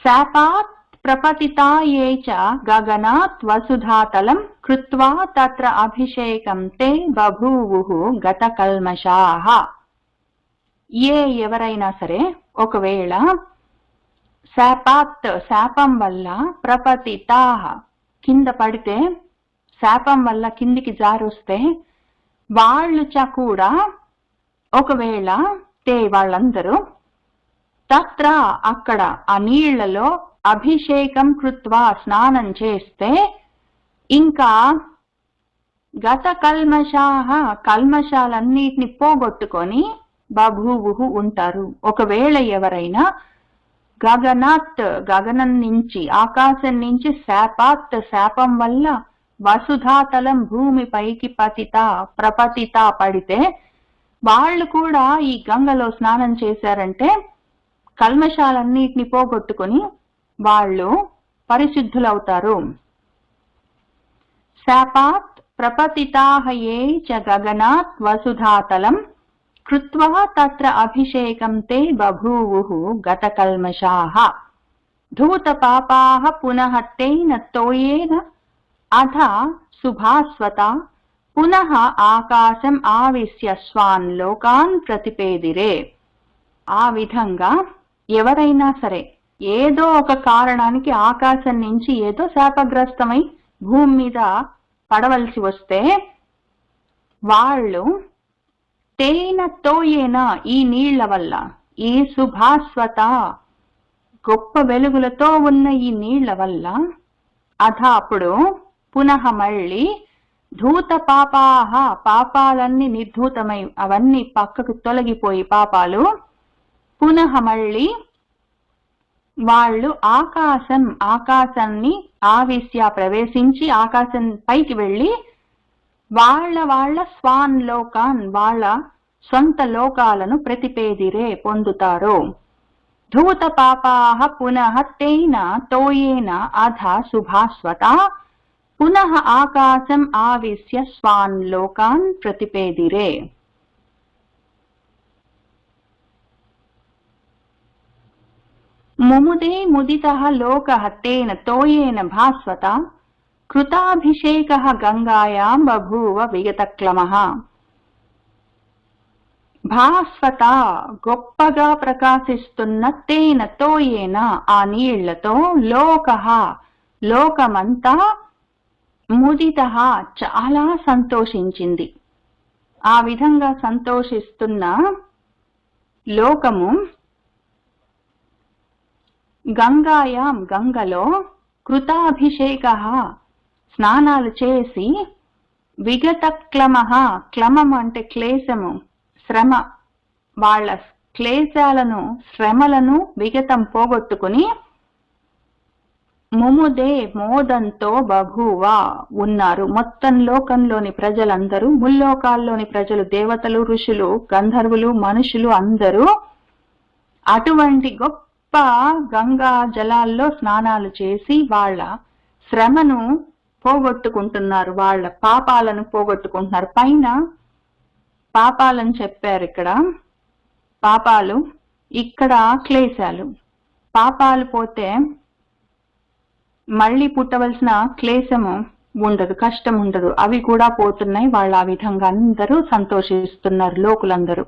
శాపాత్ ప్రపతితా ఏ చ గగనాత్ వసుధాతలం కృత్వా తత్ర అభిషేకం తే బభూవుః గతకల్మషాః. ఎవరైనా సరే ఒకవేళ శాపాత్ శాపం వల్ల ప్రపతితాః కింద పడితే, శాపం వల్ల కిందికి జారొస్తే, వాళ్ళు కూడా ఒకవేళ తే వాళ్ళందరూ తత్ర అక్కడ ఆ నీళ్లలో అభిషేకం కృత్వా స్నానం చేస్తే ఇంకా గత కల్మషాః కల్మషాలన్నిటిని పోగొట్టుకొని బభూవుః ఉంటారు. ఒకవేళ ఎవరైనా గగనాత్ గగనం నుంచి, ఆకాశం నుంచి, శాపాత్ శాపం వల్ల, వసుధాతలం భూమి పైకి పతిత ప్రపతిత పడితే వాళ్ళు కూడా ఈ గంగలో స్నానం చేశారంటే కల్మషాలన్నిటిని పోగొట్టుకొని వాళ్ళు పరిశుద్ధులవుతారు. శాపాత్ ప్రపతితాః ఏ చ గగనాత్ వసుధాతలం కృత్వా తత్ర అభిషేకం తే బభూవుః గతకల్మషాః. ధూతపాపాః పునః తేన తోయేన అథ శుభాస్వతా పునః ఆకాశం ఆవిశ్య స్వాన్ లోకాన్ ప్రతిపేదిరే. ఆ విధంగా ఎవరైనా సరే ఏదో ఒక కారణానికి ఆకాశం నుంచి ఏదో శాపగ్రస్తమై భూమి మీద పడవలసి వస్తే వాళ్ళు తేన తోయేన ఈ నీళ్ల వల్ల, ఈ శుభాస్వత గొప్ప వెలుగులతో ఉన్న ఈ నీళ్ల వల్ల, అప్పుడు పునః మళ్ళీ ధూత పాపాః పాపాలన్నీ నిర్ధూతమై అవన్నీ పక్కకు తొలగిపోయి పాపాలు పునః మళ్ళీ వాళ్ళు ఆకాశాన్ని ఆవిశ్య ప్రవేశించి ఆకాశం పైకి వెళ్ళి వాళ్ళ స్వాన్ లోకాన్ వాళ్ళ స్వంత లోకాలను ప్రతిపేదిరే పొందుతారు. ధూత పాపాః పునః తేన తోయేన అథ శుభాస్వత పునః ఆకాశం ఆవిశ్య స్వాన్ లోకాన్ ప్రతిపేదిరే. ముముదే ముదితః లోకః తేన తోయేన భాస్వత కృతాభిషేకః గంగాయాం బభూవ విగతక్లమః. భాస్వత గొప్పగా ప్రకాశిస్తున్న తేన తోయేన ఆ నీళ్లతో లోకః లోకమంతా ముదితః చాలా సంతోషించింది. ఆ విధంగా సంతోషిస్తున్న లోకము గంగాయాం గంగలో కృతాభిషేకః స్నానాలు చేసి విగత క్లమః క్లమం అంటే క్లేశము శ్రమ, వాళ్ళ క్లేశాలను శ్రమలను విగతం పోగొట్టుకుని ముముదే మోదంతో బభూవ ఉన్నారు. మొత్తం లోకంలోని ప్రజలందరూ, ముల్లోకాల్లోని ప్రజలు, దేవతలు, ఋషులు, గంధర్వులు, మనుషులు అందరూ అటువంటి గొప్ప గంగా జలాల్లో స్నానాలు చేసి వాళ్ళ శ్రమను పోగొట్టుకుంటున్నారు, వాళ్ళ పాపాలను పోగొట్టుకుంటున్నారు. పైన పాపాలను చెప్పారు, ఇక్కడ పాపాలు, ఇక్కడ క్లేశాలు. పాపాలు పోతే మళ్ళీ పుట్టవలసిన క్లేశము ఉండదు, కష్టం ఉండదు, అవి కూడా పోతున్నాయి. వాళ్ళు ఆ విధంగా అందరూ సంతోషిస్తున్నారు లోకులందరూ.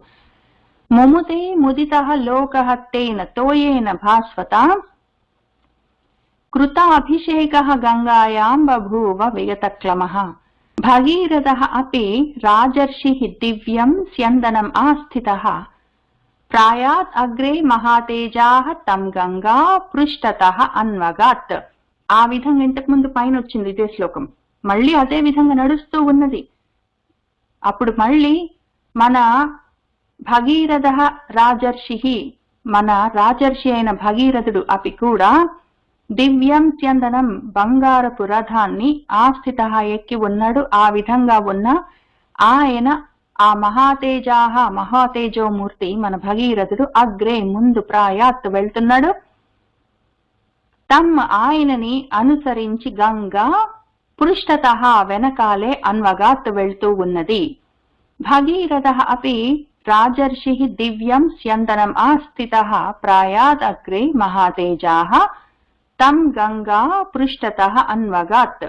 ముముతే ముదితః లోకః తేన తోయేన భాస్వత కృత అభిషేకః గంగాయాం బభూవ విగతక్లమః. భగీరథః అపి రాజర్షిః దివ్యం స్యందనం ఆస్థితః ప్రాయాత్ అగ్రే మహాతేజాః తం గంగా పృష్ఠతః అన్వగాత్. ఆ విధంగా ఇంతకు ముందు పైన వచ్చింది ఇదే శ్లోకం, మళ్ళీ అదే విధంగా నడుస్తూ ఉన్నది. అప్పుడు మళ్ళీ మన భగీరథ రాజర్షి మన రాజర్షి అయిన భగీరథుడు అపి కూడా దివ్యం స్యందనం బంగారపు రథాన్ని ఆస్థిత ఎక్కి ఉన్నాడు. ఆ విధంగా ఉన్న ఆయన ఆ మహాతేజోమూర్తి మన భగీరథుడు అగ్రే ముందు ప్రాయాత్ వెళ్తున్నాడు. తమ్ ఆయనని అనుసరించి గంగా పృష్ఠత వెనకాలే అన్వగాత్ వెళ్తూ ఉన్నది. భగీరథ అపి రాజర్షి దివ్యం స్యందనం ఆస్థిత ప్రాయాద్ అగ్రే మహాతేజా తం గంగా పృష్ఠత అన్వగాత్.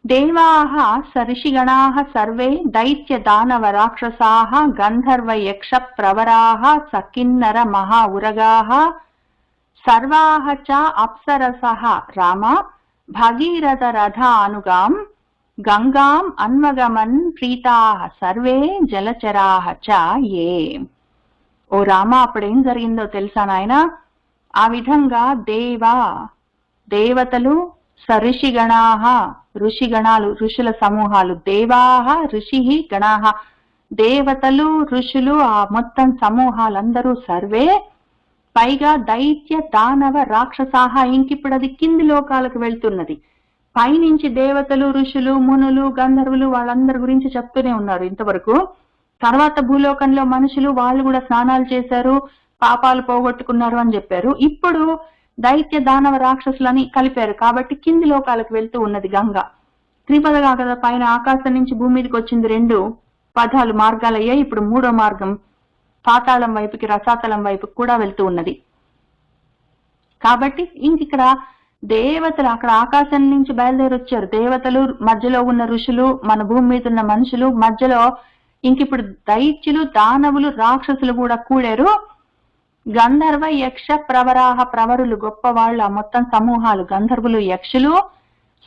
దేవాః సర్షిగణాః సర్వే దైత్య దానవ రాక్షసాః గంధర్వ యక్ష ప్రవరాః సకిన్నర మహా ఉరగాః సర్వాః చ అప్సరసః రామ భగీరథ రథానుగాం గంగాం అన్వగమన్ ప్రీతాః సర్వే జలచరాః చ ఏ. ఓ రామ, అప్పుడేం జరిగిందో తెలుసా నాయన? ఆ విధంగా దేవతలు సఋషిగణాః ఋషిగణాలు ఋషుల సమూహాలు, దేవాః ఋషి గణాః దేవతలు ఋషులు ఆ మొత్తం సమూహాలందరూ సర్వే, పైగా దైత్య దానవ రాక్షసాహ, ఇంకిప్పుడు అది కింది లోకాలకు వెళ్తున్నది. పైనుంచి దేవతలు ఋషులు మునులు గంధర్వులు వాళ్ళందరి గురించి చెప్తూనే ఉన్నారు ఇంతవరకు. తర్వాత భూలోకంలో మనుషులు వాళ్ళు కూడా స్నానాలు చేశారు, పాపాలు పోగొట్టుకున్నారు అని చెప్పారు. ఇప్పుడు దైత్య దానవ రాక్షసులని కలిపారు కాబట్టి కింది లోకాలకు వెళ్తూ ఉన్నది గంగ. త్రిపదగా కదా, పైన ఆకాశం నుంచి భూమి మీదకి వచ్చింది 2 పదాలు మార్గాలయ్యాయి. ఇప్పుడు 3వ మార్గం పాతాళం వైపుకి రసాతలం వైపుకి కూడా వెళ్తూ ఉన్నది. కాబట్టి ఇంకిక్కడ దేవతలు అక్కడ ఆకాశం నుంచి బయలుదేరి వచ్చారు. దేవతలు మధ్యలో ఉన్న ఋషులు, మన భూమి మీద ఉన్న మనుషులు మధ్యలో ఇంకిప్పుడు దైత్యులు దానవులు రాక్షసులు కూడా కూడారు. గంధర్వ యక్ష ప్రవరాహ ప్రవరులు గొప్పవాళ్ళు, ఆ మొత్తం సమూహాలు గంధర్వులు యక్షులు,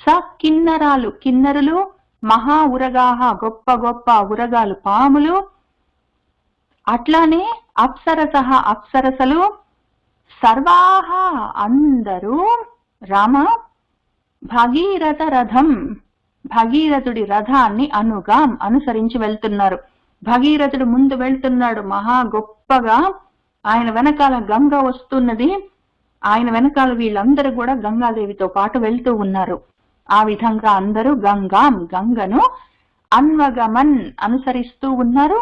స కిన్నరాలు కిన్నరులు, మహా ఉరగాహ గొప్ప గొప్ప ఉరగాలు పాములు, అట్లానే అప్సరస అప్సరసలు, సర్వాహ అందరూ రామ భగీరథ రథం భగీరథుడి రథాన్ని అనుసరించి వెళ్తున్నారు. భగీరథుడు ముందు వెళ్తున్నాడు మహా గొప్పగా, ఆయన వెనకాల గంగ వస్తున్నది. ఆయన వెనకాల వీళ్ళందరూ కూడా గంగాదేవితో పాటు వెళ్తూ ఉన్నారు. ఆ విధంగా అందరూ గంగను అన్వగమన్ అనుసరిస్తూ ఉన్నారు.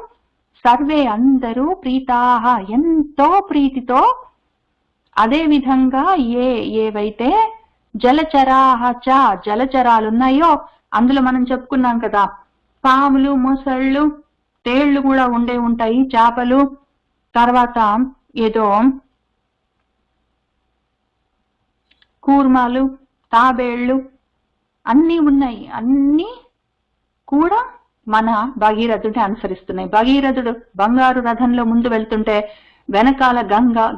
సర్వే అందరూ ప్రీతాహ ఎంతో ప్రీతితో, అదే విధంగా ఏవైతే జలచరాహ చ జలచరాలున్నాయో అందులో మనం చెప్పుకున్నాం కదా, పాములు మొసళ్ళు తేళ్లు కూడా ఉంటాయి, చేపలు, తర్వాత ఏదో కూర్మాలు తాబేళ్లు అన్నీ ఉన్నాయి. అన్నీ కూడా మన భగీరథుడిని అనుసరిస్తున్నాయి. భగీరథుడు బంగారు రథంలో ముందు వెళ్తుంటే వెనకాల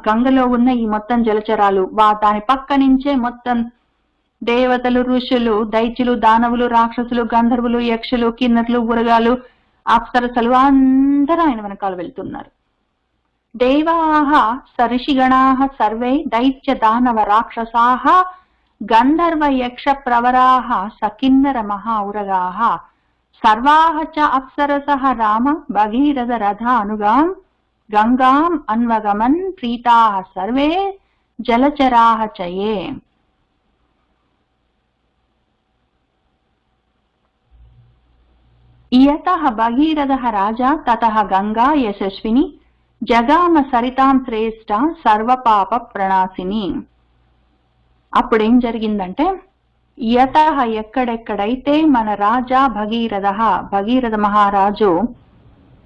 గంగలో ఉన్న ఈ మొత్తం జలచరాలు, దాని పక్క నుంచే మొత్తం దేవతలు ఋషులు దైత్యులు దానవులు రాక్షసులు గంధర్వులు యక్షులు కిన్నరులు ఉరగాలు అప్సరసలు అందరూ ఆయన వెనకాల వెళ్తున్నారు. దేవాః సర్షిగణాః సర్వే దైత్య దానవ రాక్షసాః గంధర్వ యక్ష ప్రవరాః సకిన్నర మహా ఉరగాః సర్వాః చ అప్సరసః రామ భగీరథ రథానుగాం గంగాం అన్వగమన్ ప్రీతాః సర్వే జలచరాః చ ఏ. యతః భగీరథః రాజా తతః గంగా యశస్విని జగామ సరితాం శ్రేష్ఠ సర్వపాప ప్రణాశిని. అప్పుడేం జరిగిందంటే, యతః ఎక్కడెక్కడైతే మన రాజా భగీరథ మహారాజు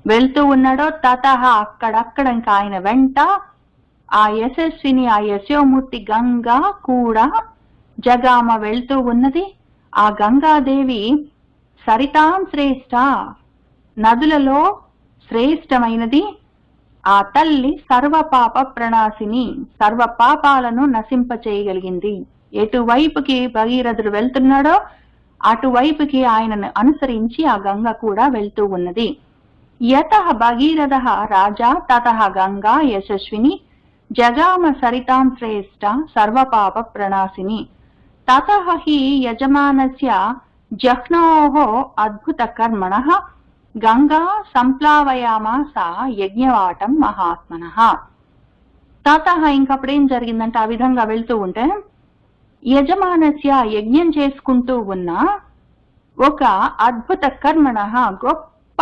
వెళ్తూ ఉన్నాడో, తతః అక్కడక్కడ ఇంకా ఆయన వెంట ఆ యశస్విని ఆ యశోమూర్తి గంగా కూడా జగామ వెళ్తూ ఉన్నది. ఆ గంగాదేవి సరితాం శ్రేష్ఠ నదులలో శ్రేష్టమైనది. ఆ తల్లి సర్వపాప ప్రణాశిని సర్వ పాపాలను నశింపచేయగలిగింది. ఎటువైపుకి భగీరథుడు వెళ్తున్నాడో అటువైపుకి ఆయనను అనుసరించి ఆ గంగ కూడా వెళ్తూ ఉన్నది. యతః భగీరథః రాజా తతః గంగా యశస్విని జగామ సరితాం శ్రేష్ఠ సర్వపాప ప్రణాశిని. తతః హి యజమానస్య జహ్నోః అద్భుత కర్మణః గంగా సంప్లావయామాస యజ్ఞవాటం మహాత్మనః. తతః ఇంకప్పుడేం జరిగిందంటే ఆ విధంగా వెళ్తూ ఉంటే యజమానస్య యజ్ఞం చేసుకుంటూ ఉన్న ఒక అద్భుత కర్మణః గొప్ప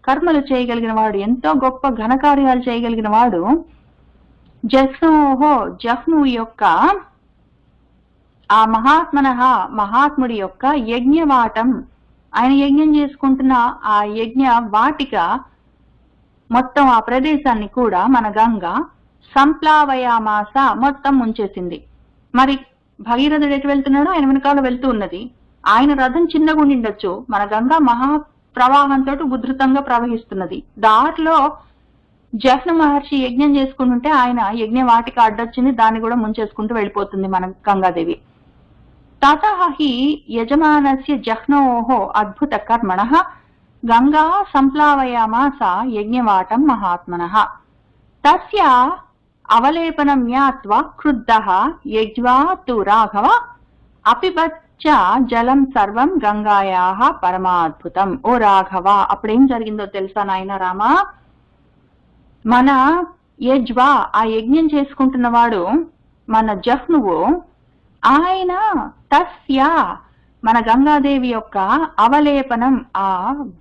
కర్మలు చేయగలిగిన వాడు, ఎంతో గొప్ప ఘనకార్యాలు చేయగలిగిన వాడు జహ్ను యొక్క ఆ మహాత్ముడి యొక్క యజ్ఞవాటం, ఆయన యజ్ఞం చేసుకుంటున్న ఆ యజ్ఞ వాటిక మొత్తం ఆ ప్రదేశాన్ని కూడా మన గంగ సంప్లావయామాస మొత్తం ముంచేసింది. మరి భగీరథుడు ఎటు వెళ్తున్నాడో ఆయన వెనకాల వెళ్తూ ఉన్నది. ఆయన రథం చిన్నగా ఉండిండొచ్చు, మన గంగా మహా ప్రవాహంతో ఉధృతంగా ప్రవహిస్తున్నది. దారిలో జహ్ను మహర్షి యజ్ఞం చేసుకుంటుంటే ఆయన యజ్ఞ వాటికి అడ్డొచ్చింది, దాన్ని కూడా ముంచేసుకుంటూ వెళ్ళిపోతుంది మన గంగాదేవి. తతః హి యజమానస్య జహ్నోః అద్భుత కర్మణః గంగా సంప్లావయామాస యజ్ఞవాటం మహాత్మనః తస్య అవలేపనం జ్ఞాత్వా క్రుద్ధః యజ్వా తు రాఘవ అపిబచ్చ జలం సర్వం గంగాయాః పరమాద్భుతం. ఓ రాఘవ, అప్పుడేం జరిగిందో తెలుసా నాయన రామా? మన యజ్వా, ఆ యజ్ఞం చేసుకుంటున్నవాడు మన జహ్నువు, ఆయన తస్య మన గంగాదేవి యొక్క అవలేపనం, ఆ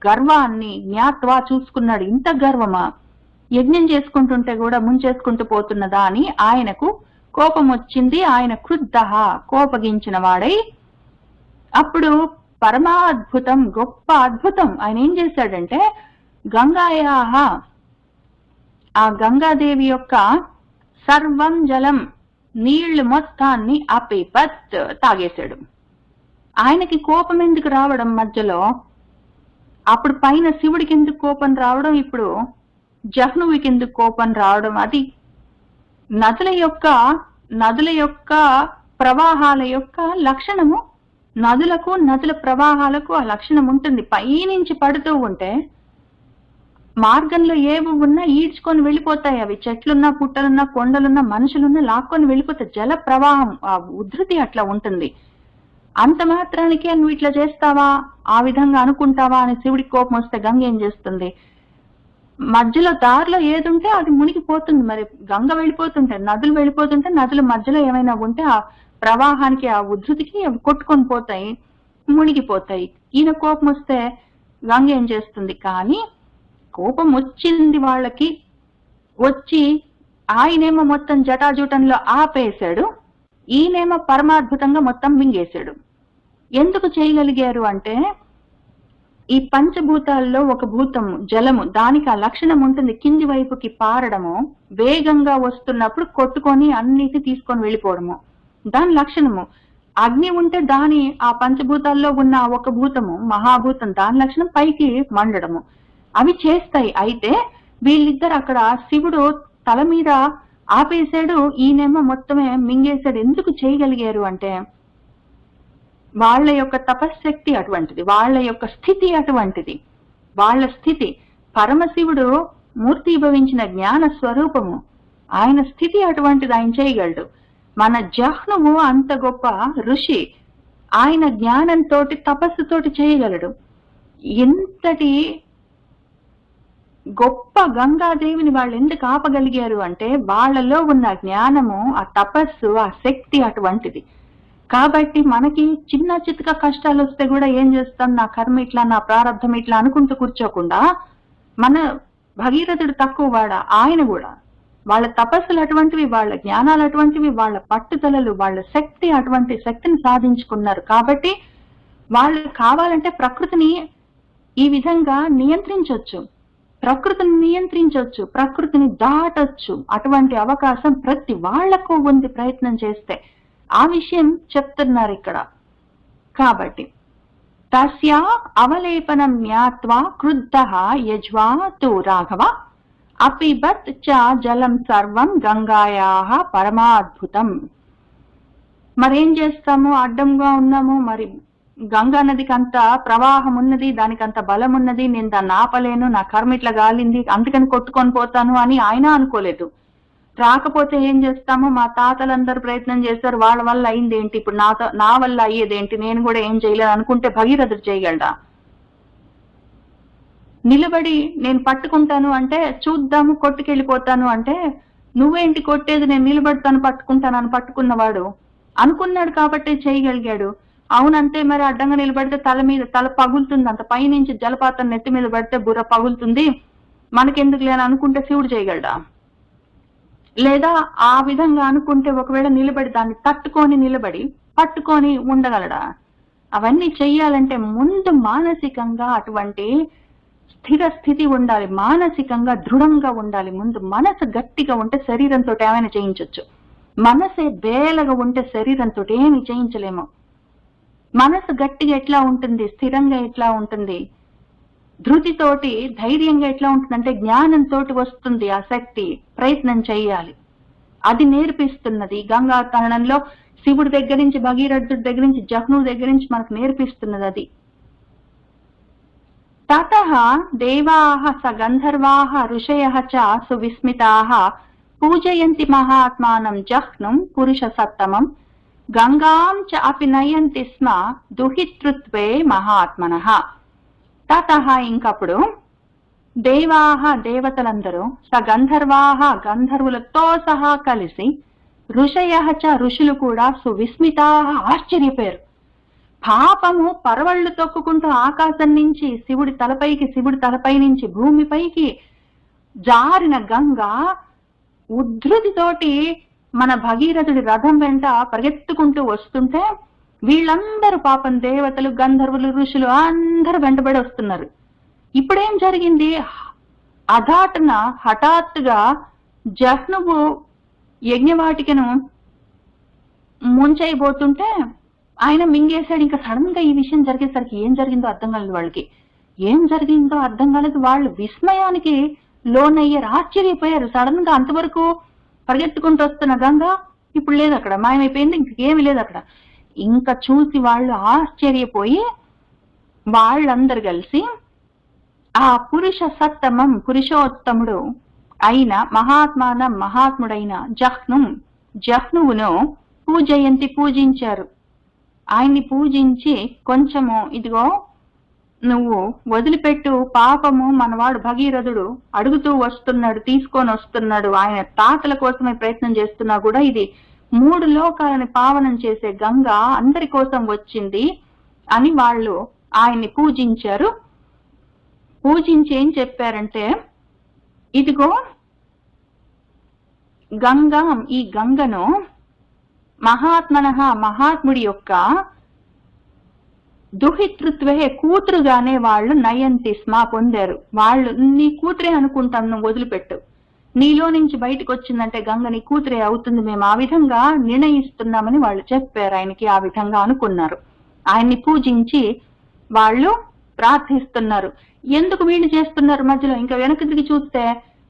గర్వాన్ని జ్ఞాత్వా చూసుకున్నాడు. ఇంత గర్వమా, యజ్ఞం చేసుకుంటుంటే కూడా ముంచేసుకుంటూ పోతున్నదా అని ఆయనకు కోపం వచ్చింది. ఆయన క్రుద్ధః, కోపగించిన వాడై అప్పుడు పరమాద్భుతం, గొప్ప అద్భుతం ఆయన ఏం చేశాడంటే గంగాయాః, ఆ గంగాదేవి యొక్క సర్వం జలం, నీళ్లు మొత్తాన్ని అపిపత్ తాగేశాడు. ఆయనకి కోపం ఎందుకు రావడం మధ్యలో? అప్పుడు పైన శివుడికి ఎందుకు కోపం రావడం, ఇప్పుడు జహ్నువుకి ఎందుకు కోపం రావడం? అది నదుల యొక్క ప్రవాహాల యొక్క లక్షణము. నదుల ప్రవాహాలకు ఆ లక్షణం ఉంటుంది. పైనుంచి పడుతూ ఉంటే మార్గంలో ఏవి ఉన్నా ఈడ్చుకొని వెళ్ళిపోతాయి. అవి చెట్లున్నా, పుట్టలున్నా, కొండలున్నా, మనుషులున్నా లాక్కొని వెళ్ళిపోతాయి. జల ప్రవాహం, ఆ ఉధృతి అట్లా ఉంటుంది. అంత మాత్రానికి నువ్వు ఇట్లా చేస్తావా, ఆ విధంగా అనుకుంటావా అని శివుడికి కోపం వస్తే గంగ ఏం చేస్తుంది? మధ్యలో దారిలో ఏది ఉంటే అది మునిగిపోతుంది. మరి గంగ వెళ్ళిపోతుంటే, నదులు వెళ్ళిపోతుంటే, నదుల మధ్యలో ఏమైనా ఉంటే ఆ ప్రవాహానికి, ఆ ఉధృతికి అవి కొట్టుకొని పోతాయి, మునిగిపోతాయి. ఈయన కోపం వస్తే గంగ ఏం చేస్తుంది? కానీ కోపం వచ్చింది వాళ్ళకి, వచ్చి ఆయనేమో మొత్తం జటాజూటంలో ఆపేశాడు, ఈయనేమో పరమాద్భుతంగా మొత్తం మింగేశాడు. ఎందుకు చేయగలిగారు అంటే ఈ పంచభూతాల్లో ఒక భూతము జలము, దానికి ఆ లక్షణం ఉంటుంది, కింది వైపుకి పారడము, వేగంగా వస్తున్నప్పుడు కొట్టుకొని అన్నిటి తీసుకొని వెళ్ళిపోవడము, దాని లక్షణము. అగ్ని ఉంటే దాని ఆ పంచభూతాల్లో ఉన్న ఒక భూతము, మహాభూతం, దాని లక్షణం పైకి మండడము. అవి చేస్తాయి. అయితే వీళ్ళిద్దరు అక్కడ శివుడు తల మీద ఆపేశాడు, ఈయనేమో మొత్తమే మింగేశాడు. ఎందుకు చేయగలిగారు అంటే వాళ్ళ యొక్క తపశ్శక్తి అటువంటిది, వాళ్ళ యొక్క స్థితి అటువంటిది. వాళ్ళ స్థితి, పరమశివుడు మూర్తిభవించిన జ్ఞాన స్వరూపము, ఆయన స్థితి అటువంటిది, ఆయన చేయగలడు. మన జహ్నువు అంత గొప్ప ఋషి, ఆయన జ్ఞానంతో తపస్సుతోటి చేయగలడు. ఇంతటి గొప్ప గంగాదేవిని వాళ్ళు ఎందుకు ఆపగలిగారు అంటే వాళ్ళలో ఉన్న జ్ఞానము, ఆ తపస్సు, ఆ శక్తి అటువంటిది. కాబట్టి మనకి చిన్న చితక కష్టాలు వస్తే కూడా ఏం చేస్తాం, నా కర్మ ఇట్లా, నా ప్రారంధం ఇట్లా అనుకుంటూ కూర్చోకుండా, మన భగీరథుడు తక్కువ వాడా? ఆయన కూడా వాళ్ళ తపస్సులు అటువంటివి, వాళ్ళ జ్ఞానాలు అటువంటివి, వాళ్ళ పట్టుదలలు, వాళ్ళ శక్తి అటువంటి శక్తిని సాధించుకున్నారు. కాబట్టి వాళ్ళు కావాలంటే ప్రకృతిని ఈ విధంగా నియంత్రించవచ్చు, ప్రకృతిని దాటొచ్చు. అటువంటి అవకాశం ప్రతి వాళ్లకు ఉంది ప్రయత్నం చేస్తే. ఆ విషయం చెప్తున్నారు ఇక్కడ. కాబట్టి తస్య అవలేపనం జ్ఞాత్వా క్రుద్ధః యజ్వా తు రాఘవ అపిబత్ చ జలం సర్వం గంగాయాః పరమాద్భుతం. మరేం చేస్తాము? అడ్డంగా ఉన్నాము, మరి గంగా నదికి అంత ప్రవాహం ఉన్నది, దానికి అంత బలం ఉన్నది, నేను దాన్ని ఆపలేను, నా కర్మ ఇట్లా గాలింది, అందుకని కొట్టుకొని పోతాను అని ఆయన అనుకోలేదు. రాకపోతే ఏం చేస్తాము? మా తాతలందరూ ప్రయత్నం చేస్తారు, వాళ్ళ వల్ల అయింది ఏంటి, ఇప్పుడు నా వల్ల అయ్యేదేంటి, నేను కూడా ఏం చేయలేదు అనుకుంటే భగీరథుడు చేయగలడా? నిలబడి నేను పట్టుకుంటాను అంటే, చూద్దాము కొట్టుకెళ్ళిపోతాను అంటే, నువ్వేంటి కొట్టేది, నేను నిలబడతాను పట్టుకుంటాను అని పట్టుకున్నవాడు అనుకున్నాడు కాబట్టి చేయగలిగాడు. అవునంతే, మరి అడ్డంగా నిలబడితే తల పగులుతుంది, అంత పైనుంచి జలపాతం నెత్తి మీద పడితే బుర్ర పగులుతుంది, మనకెందుకులే అని అనుకుంటే శివుడు చేయగలడా? లేదా ఆ విధంగా అనుకుంటే ఒకవేళ నిలబడి దాన్ని తట్టుకొని నిలబడి పట్టుకొని ఉండగలడా? అవన్నీ చెయ్యాలంటే ముందు మానసికంగా అటువంటి స్థిర స్థితి ఉండాలి, మానసికంగా దృఢంగా ఉండాలి. ముందు మనసు గట్టిగా ఉంటే శరీరంతో ఏమైనా చేయించవచ్చు. మనసే బేలగా ఉంటే శరీరంతో ఏమి చేయించలేము. మనసు గట్టిగా ఎట్లా ఉంటుంది, స్థిరంగా ఎట్లా ఉంటుంది, ధృతితోటి ధైర్యంగా ఎట్లా ఉంటుందంటే జ్ఞానంతో వస్తుంది ఆ శక్తి. ప్రయత్నం చెయ్యాలి, అది నేర్పిస్తున్నది గంగా తరణంలో. శివుడి దగ్గర నుంచి, భగీరథుడి దగ్గర నుంచి, జహ్నువు దగ్గర నుంచి మనకు నేర్పిస్తున్నది అది. తతః దేవాః స గంధర్వాః ఋషయః చ సువిస్మితాః పూజయంతి మహాత్మానం జహ్నుం పురుష సత్తమం గంగాం చ అపి నయంతి స్మ దుహితృత్వే మహాత్మనః. తతః ఇంకప్పుడు దేవాః దేవతలందరూ, స గంధర్వాః గంధర్వులతో సహా కలిసి, ఋషయః చ ఋషులు కూడా, సువిస్మితాః ఆశ్చర్యపోయారు. పాపము పరవళ్లు తొక్కుకుంటూ ఆకాశం నుంచి శివుడి తలపై నుంచి భూమిపైకి జారిన గంగ ఉద్ధృతితోటి మన భగీరథుడి రథం వెంట పరిగెత్తుకుంటూ వస్తుంటే వీళ్ళందరూ పాపం దేవతలు, గంధర్వులు, ఋషులు అందరూ వెంటబడి వస్తున్నారు. ఇప్పుడేం జరిగింది? అధాటున హఠాత్తుగా జహ్నువు యజ్ఞవాటికను ముంచైపోతుంటే ఆయన మింగేశాడు. ఇంకా సడన్ గా ఈ విషయం జరిగేసరికి ఏం జరిగిందో అర్థం కాలేదు వాళ్ళకి. ఏం జరిగిందో అర్థం కాలేదు. వాళ్ళు విస్మయానికి లోనయ్యారు, ఆశ్చర్యపోయారు. సడన్ గా అంతవరకు పరిగెత్తుకుంటూ వస్తున్న గంగ ఇప్పుడు లేదు అక్కడ, మాయమైపోయింది, ఇంకేమి లేదు అక్కడ. ఇంకా చూసి వాళ్ళు ఆశ్చర్యపోయి వాళ్ళందరూ కలిసి ఆ పురుష సత్తమం, పురుషోత్తముడు అయిన మహాత్ముడైన జహ్నువును పూజించారు. ఆయన్ని పూజించి కొంచెము, ఇదిగో నువ్వు వదిలిపెట్టు, పాపము మనవాడు భగీరథుడు అడుగుతూ వస్తున్నాడు, తీసుకొని వస్తున్నాడు, ఆయన తాతల కోసమే ప్రయత్నం చేస్తున్నా కూడా ఇది 3 లోకాలని పావనం చేసే గంగ అందరి కోసం వచ్చింది అని వాళ్ళు ఆయన్ని పూజించారు. పూజించి ఏం చెప్పారంటే, ఇదిగో గంగా, ఈ గంగను మహాత్ముడి యొక్క దుహితృత్వే, కూతురుగానే వాళ్ళు నయంతి స్మ పొందారు. వాళ్ళు నీ కూతురే అనుకుంటాం, నువ్వు వదిలిపెట్టు, నీలో నుంచి బయటకు వచ్చిందంటే గంగ నీ కూతురే అవుతుంది, మేము ఆ విధంగా నిర్ణయిస్తున్నామని వాళ్ళు చెప్పారు. ఆయనకి ఆ విధంగా అనుకున్నారు. ఆయన్ని పూజించి వాళ్ళు ప్రార్థిస్తున్నారు. ఎందుకు వీళ్ళు చేస్తున్నారు మధ్యలో? ఇంకా వెనక్కి తిరిగి చూస్తే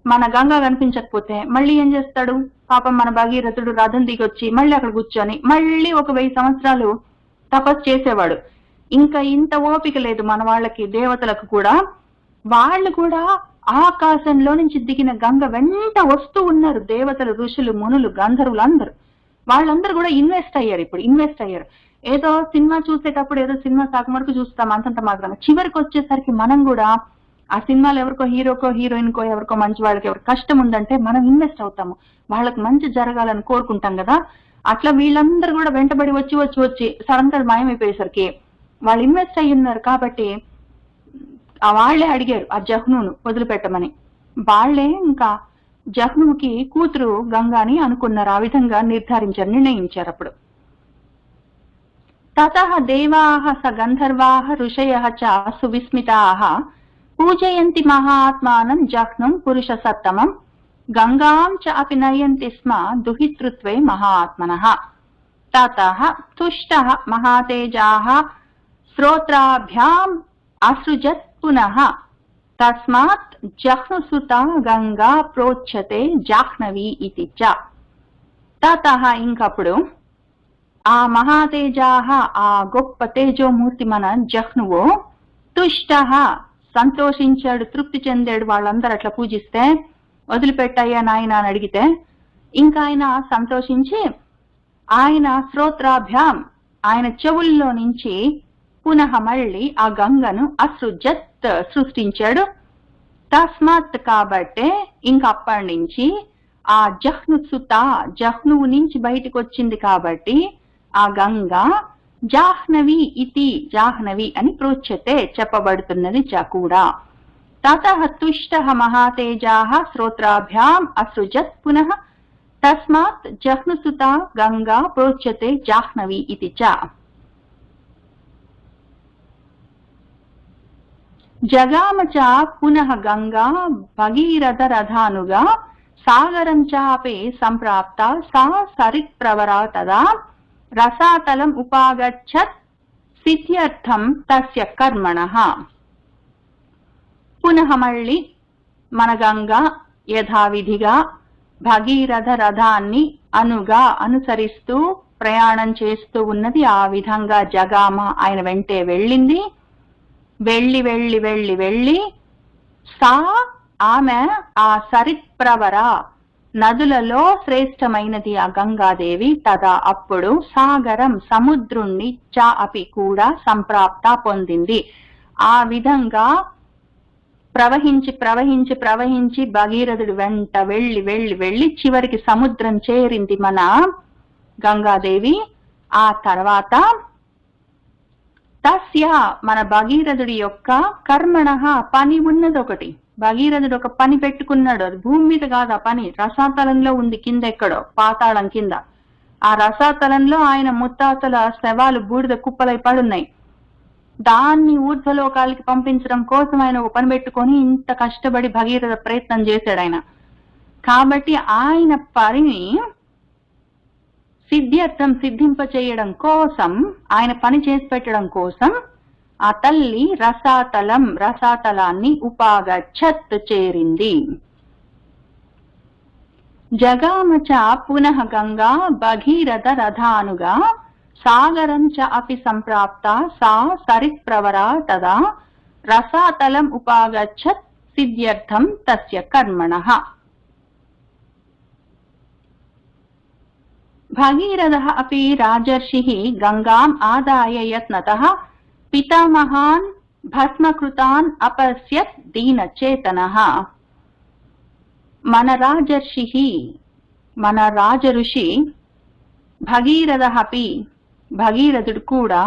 మన గంగా కనిపించకపోతే మళ్ళీ ఏం చేస్తాడు పాపం మన భగీరథుడు? రథం దిగొచ్చి మళ్ళీ అక్కడ కూర్చొని మళ్ళీ ఒక 1000 సంవత్సరాలు తపస్సు చేసేవాడు. ఇంకా ఇంత ఓపిక లేదు మన వాళ్ళకి, దేవతలకు కూడా. వాళ్ళు కూడా ఆకాశంలో నుంచి దిగిన గంగ వెంట వస్తూ ఉన్నారు. దేవతలు, ఋషులు, మునులు, గంధర్వులు అందరూ, వాళ్ళందరూ కూడా ఇన్వెస్ట్ అయ్యారు. ఏదో సినిమా చూసేటప్పుడు ఏదో సినిమా సగం వరకు చూస్తాం, అంతంత మాత్రంగా. చివరికి వచ్చేసరికి మనం కూడా ఆ సినిమాలో ఎవరికో హీరోకో, హీరోయిన్కో, ఎవరికో మంచి వాళ్ళకి ఎవరికి కష్టం ఉందంటే మనం ఇన్వెస్ట్ అవుతాము, వాళ్ళకి మంచి జరగాలని కోరుకుంటాం కదా. అట్లా వీళ్ళందరూ కూడా వెంటబడి వచ్చి సడన్ గా మాయమైపోయేసరికి వాళ్ళు ఇన్వెస్ట్ అయ్యి ఉన్నారు కాబట్టి వాళ్లే అడిగారు ఆ జహ్నువును వదిలిపెట్టమని. వాళ్లే ఇంకా జహ్నువుకి కూతురు గంగాని అనుకున్నారు. ఆ విధంగా నిర్ణయించారు. అప్పుడు తతః దేవాః స గంధర్వాః ఋషయః చ సువిస్మితాః పూజయంతి మహాత్మానం జహ్నుం పురుష సత్తమం గంగాం చ అపి నయంతి స్మ దుహితృత్వే మహాత్మనః. తతః తుష్టః మహాతేజాః శ్రోత్రాభ్యాం అసృజత్ పునః తస్మాత్ జహ్నుసుతా గంగా ప్రోచ్యతే జాహ్నవి ఇతి చ. తతః ఇంకప్పుడు ఆ మహాతేజాః, ఆ గొప్ప తేజోమూర్తి మన జహ్నువు, తుష్టః సంతోషించాడు, తృప్తి చెందాడు. వాళ్ళందరూ అట్లా పూజిస్తే వదిలిపెట్టయ్యా నాయన అని అడిగితే ఇంకా ఆయన సంతోషించి ఆయన శ్రోత్రాభ్యాం, ఆయన చెవుల్లో నుంచి పునః మళ్ళీ ఆ గంగను అసృజత్ సృష్టించాడు. తస్మాత్ కాబట్టే ఇంకప్పటి నుంచి ఆ జహ్నుసుత జహ్నువు నుంచి బయటికి వచ్చింది కాబట్టి ఆ గంగ జాహ్నవి ఇతి జాహ్నవి అని ప్రోచ్యతే చెప్పబడుతున్నది కూడా. తతః తుష్టః మహాతేజాః శ్రోత్రాభ్యాం అసృజత్ పునః తస్మాత్ జహ్నుసుతా గంగా ప్రోచ్యతే జాహ్నవి ఇతి చ. జగామ చ పునః గంగా భగీరథ రథానుగా సాగరం చాపి సంప్రాప్త సా సరిత్ప్రవరా తదా రసాతలం ఉపాగచ్చత్ సిద్ధ్యర్థం తస్య కర్మణః. పునః మళ్ళీ మన గంగ యథావిధిగా భగీరథ రథాన్ని అనుసరిస్తూ ప్రయాణం చేస్తూ ఉన్నది. ఆ విధంగా జగామ ఆయన వెంటే వెళ్ళింది. వెళ్ళి వెళ్ళి వెళ్ళి వెళ్ళి సా ఆమె ఆ సరిత్ప్రవర నదులలో శ్రేష్టమైనది ఆ గంగాదేవి. తదా అప్పుడు సాగరం సముద్రుణ్ణి చ అపి కూడా సంప్రాప్త పొందింది. ఆ విధంగా ప్రవహించి ప్రవహించి ప్రవహించి భగీరథుడు వెంట వెళ్ళి వెళ్ళి వెళ్ళి చివరికి సముద్రం చేరింది మన గంగాదేవి. ఆ తర్వాత తస్య మన భగీరథుడి యొక్క కర్మణః పని ఉన్నది ఒకటి. భగీరథుడు ఒక పని పెట్టుకున్నాడు. అది భూమి మీద కాదు, ఆ పని రసాతలంలో ఉంది, కింద ఎక్కడో పాతాళం కింద. ఆ రసాతలంలో ఆయన ముత్తాతల శవాలు బూడిద కుప్పలై పడున్నాయి. దాన్ని ఊర్ధ్వలోకాలకి పంపించడం కోసం ఆయన ఒక పని పెట్టుకొని ఇంత కష్టపడి భగీరథ ప్రయత్నం చేశాడు ఆయన. కాబట్టి ఆయన పనిని సిద్ధ్యర్థం సిద్ధింప చేయడం కోసం, ఆయన పని చేసి పెట్టడం కోసం ఆ తల్లి రసాతలాన్ని ఉపాగచ్చత్ చేరింది. జగామచ పునః గంగా భగీరథ రథానుగా సాగరం చ అపి సంప్రాప్త సా సరిత్ప్రవరా తదా రసాతలం ఉపాగచ్చత్ సిద్ధ్యర్థం తస్య కర్మణః. భగీరథః అపి రాజర్షిః గంగాం ఆదాయ యత్నతః పితామహాన్ భస్మకృతాన్ అపశ్యత్ దీనచేతనః. మన రాజర్షిః మన రాజఋషి భగీరథః అపి భగీరథుడు కూడా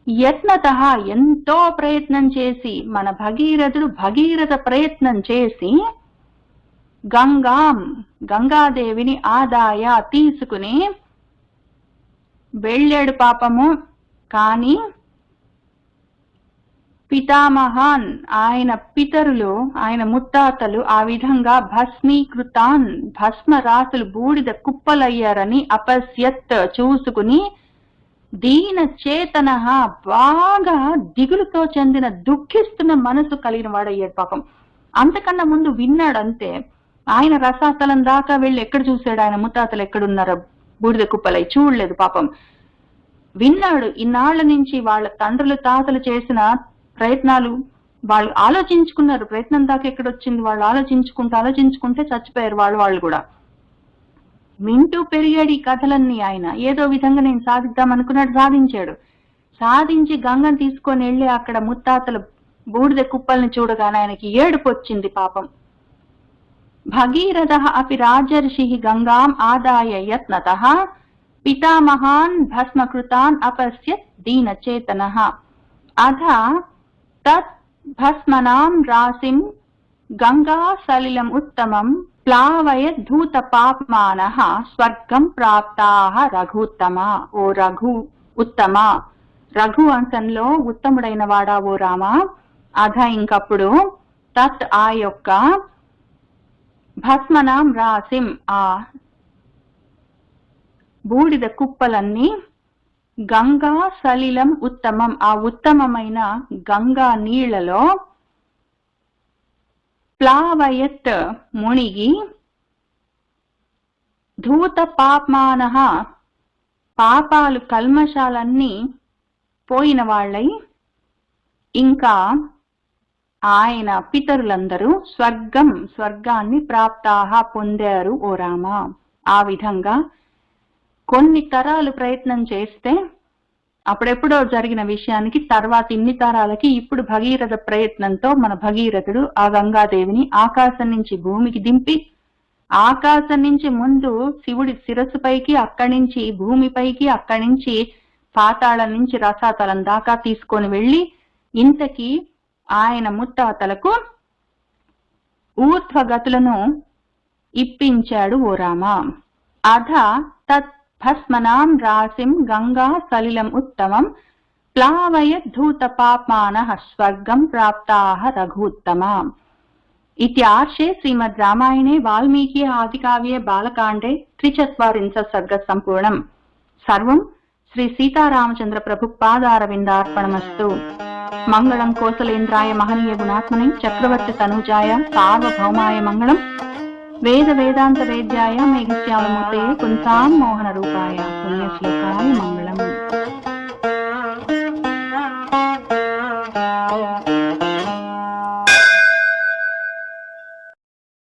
యత్నతః ఎంతో ప్రయత్నం చేసి, మన భగీరథ ప్రయత్నం చేసి గంగాదేవిని ఆదాయ తీసుకుని వెళ్ళాడు పాపము. కానీ పితామహాన్ ఆయన పితరులు, ఆయన ముత్తాతలు ఆ విధంగా భస్మీకృతాన్ భస్మరాసులు బూడిద కుప్పలయ్యారని అపశ్యత్ చూసుకుని దీన చేతన బాగా దిగులుతో చెందిన దుఃఖిస్తున్న మనసు కలిగిన వాడయ్యాడు పాపం. అంతకన్నా ముందు విన్నాడు అంతే. ఆయన రసాతలం దాకా వెళ్ళి ఎక్కడ చూశాడు, ఆయన ముత్తాతలు ఎక్కడున్నారో బూడిద కుప్పలై చూడలేదు పాపం. విన్నాడు. ఇన్నాళ్ల నుంచి వాళ్ళ తండ్రులు తాతలు చేసిన ప్రయత్నాలు వాళ్ళు ఆలోచించుకున్నారు. ప్రయత్నం దాకా ఎక్కడొచ్చింది, వాళ్ళు ఆలోచించుకుంటే చచ్చిపోయారు వాళ్ళు కూడా. వింటూ పెరిగాడు ఈ కథలన్నీ. ఆయన ఏదో విధంగా నేను సాధిద్దాం అనుకున్నాడు, సాధించి గంగను తీసుకొని వెళ్ళి అక్కడ ముత్తాతల బూడిద కుప్పల్ని చూడగానే ఆయనకి ఏడుపు వచ్చింది పాపం. భగీరథః అపి రాజర్షిః గంగాం ఆదాయ యత్నతః పితామహాన్ భస్మకృతాన్ అపశ్యత్ దీనచేతనః అథ తత్ భస్మనాం రాసిం గంగా సలిలం ఉత్తమం ప్లావయద్ధూత పాప్మానః స్వర్గం ప్రాప్తాః రఘుత్తమ. ఓ ఉత్తమ, రఘు అంశంలో ఉత్తముడైన వాడా ఓ రామ. అధ ఇంకప్పుడు తత్ ఆ యొక్క భస్మనాం రాసిం ఆ బూడిద కుప్పలన్నీ గంగా సలిలం ఉత్తమం ఆ ఉత్తమమైన గంగా నీళ్లలో ప్లావయత్ మునిగి ధూత పాప్మానః పాపాలు కల్మషాలన్నీ పోయిన వాళ్ళై ఇంకా ఆయన పితరులందరూ స్వర్గాన్ని ప్రాప్తాహ పొందారు ఓ రామ. ఆ విధంగా కొన్ని తరాలు ప్రయత్నం చేస్తే అప్పుడెప్పుడో జరిగిన విషయానికి తర్వాత ఇన్ని తరాలకి ఇప్పుడు భగీరథ ప్రయత్నంతో మన భగీరథుడు ఆ గంగాదేవిని ఆకాశం నుంచి భూమికి దింపి, ఆకాశం నుంచి ముందు శివుడి శిరస్సుపైకి, అక్కడి నుంచి భూమిపైకి, అక్కడి నుంచి పాతాళం నుంచి రసాతలం దాకా తీసుకొని వెళ్లి ఇంతకీ ఆయన ముత్తాతలకు ఊర్ధ్వగతులను ఇప్పించాడు ఓ రామ. అధ తత్ భస్మనాం రాశిం గంగా సలిలం ఉత్తమం ప్లావయద్ధూత పాప్మానః స్వర్గం ప్రాప్తాః రఘూత్తమా. ఇత్యార్షే శ్రీమద్ రామాయణే వాల్మీకి ఆదికావ్యే బాలకాండే 43 సర్గ సంపూర్ణం. సర్వం శ్రీ సీతారామచంద్ర ప్రభు పాదారవిందార్పణమస్తు. మంగళం కోసలేంద్రాయ మహనీయ గుణాత్మనే చక్రవర్తి తనూజాయ సార్వభౌమాయ మంగళం. వేద వేదాంత వేద్యాయ మేఘశ్యామమూర్తయే పుంసాం మోహన రూపాయ పుణ్యశ్లోకాయ మంగళం.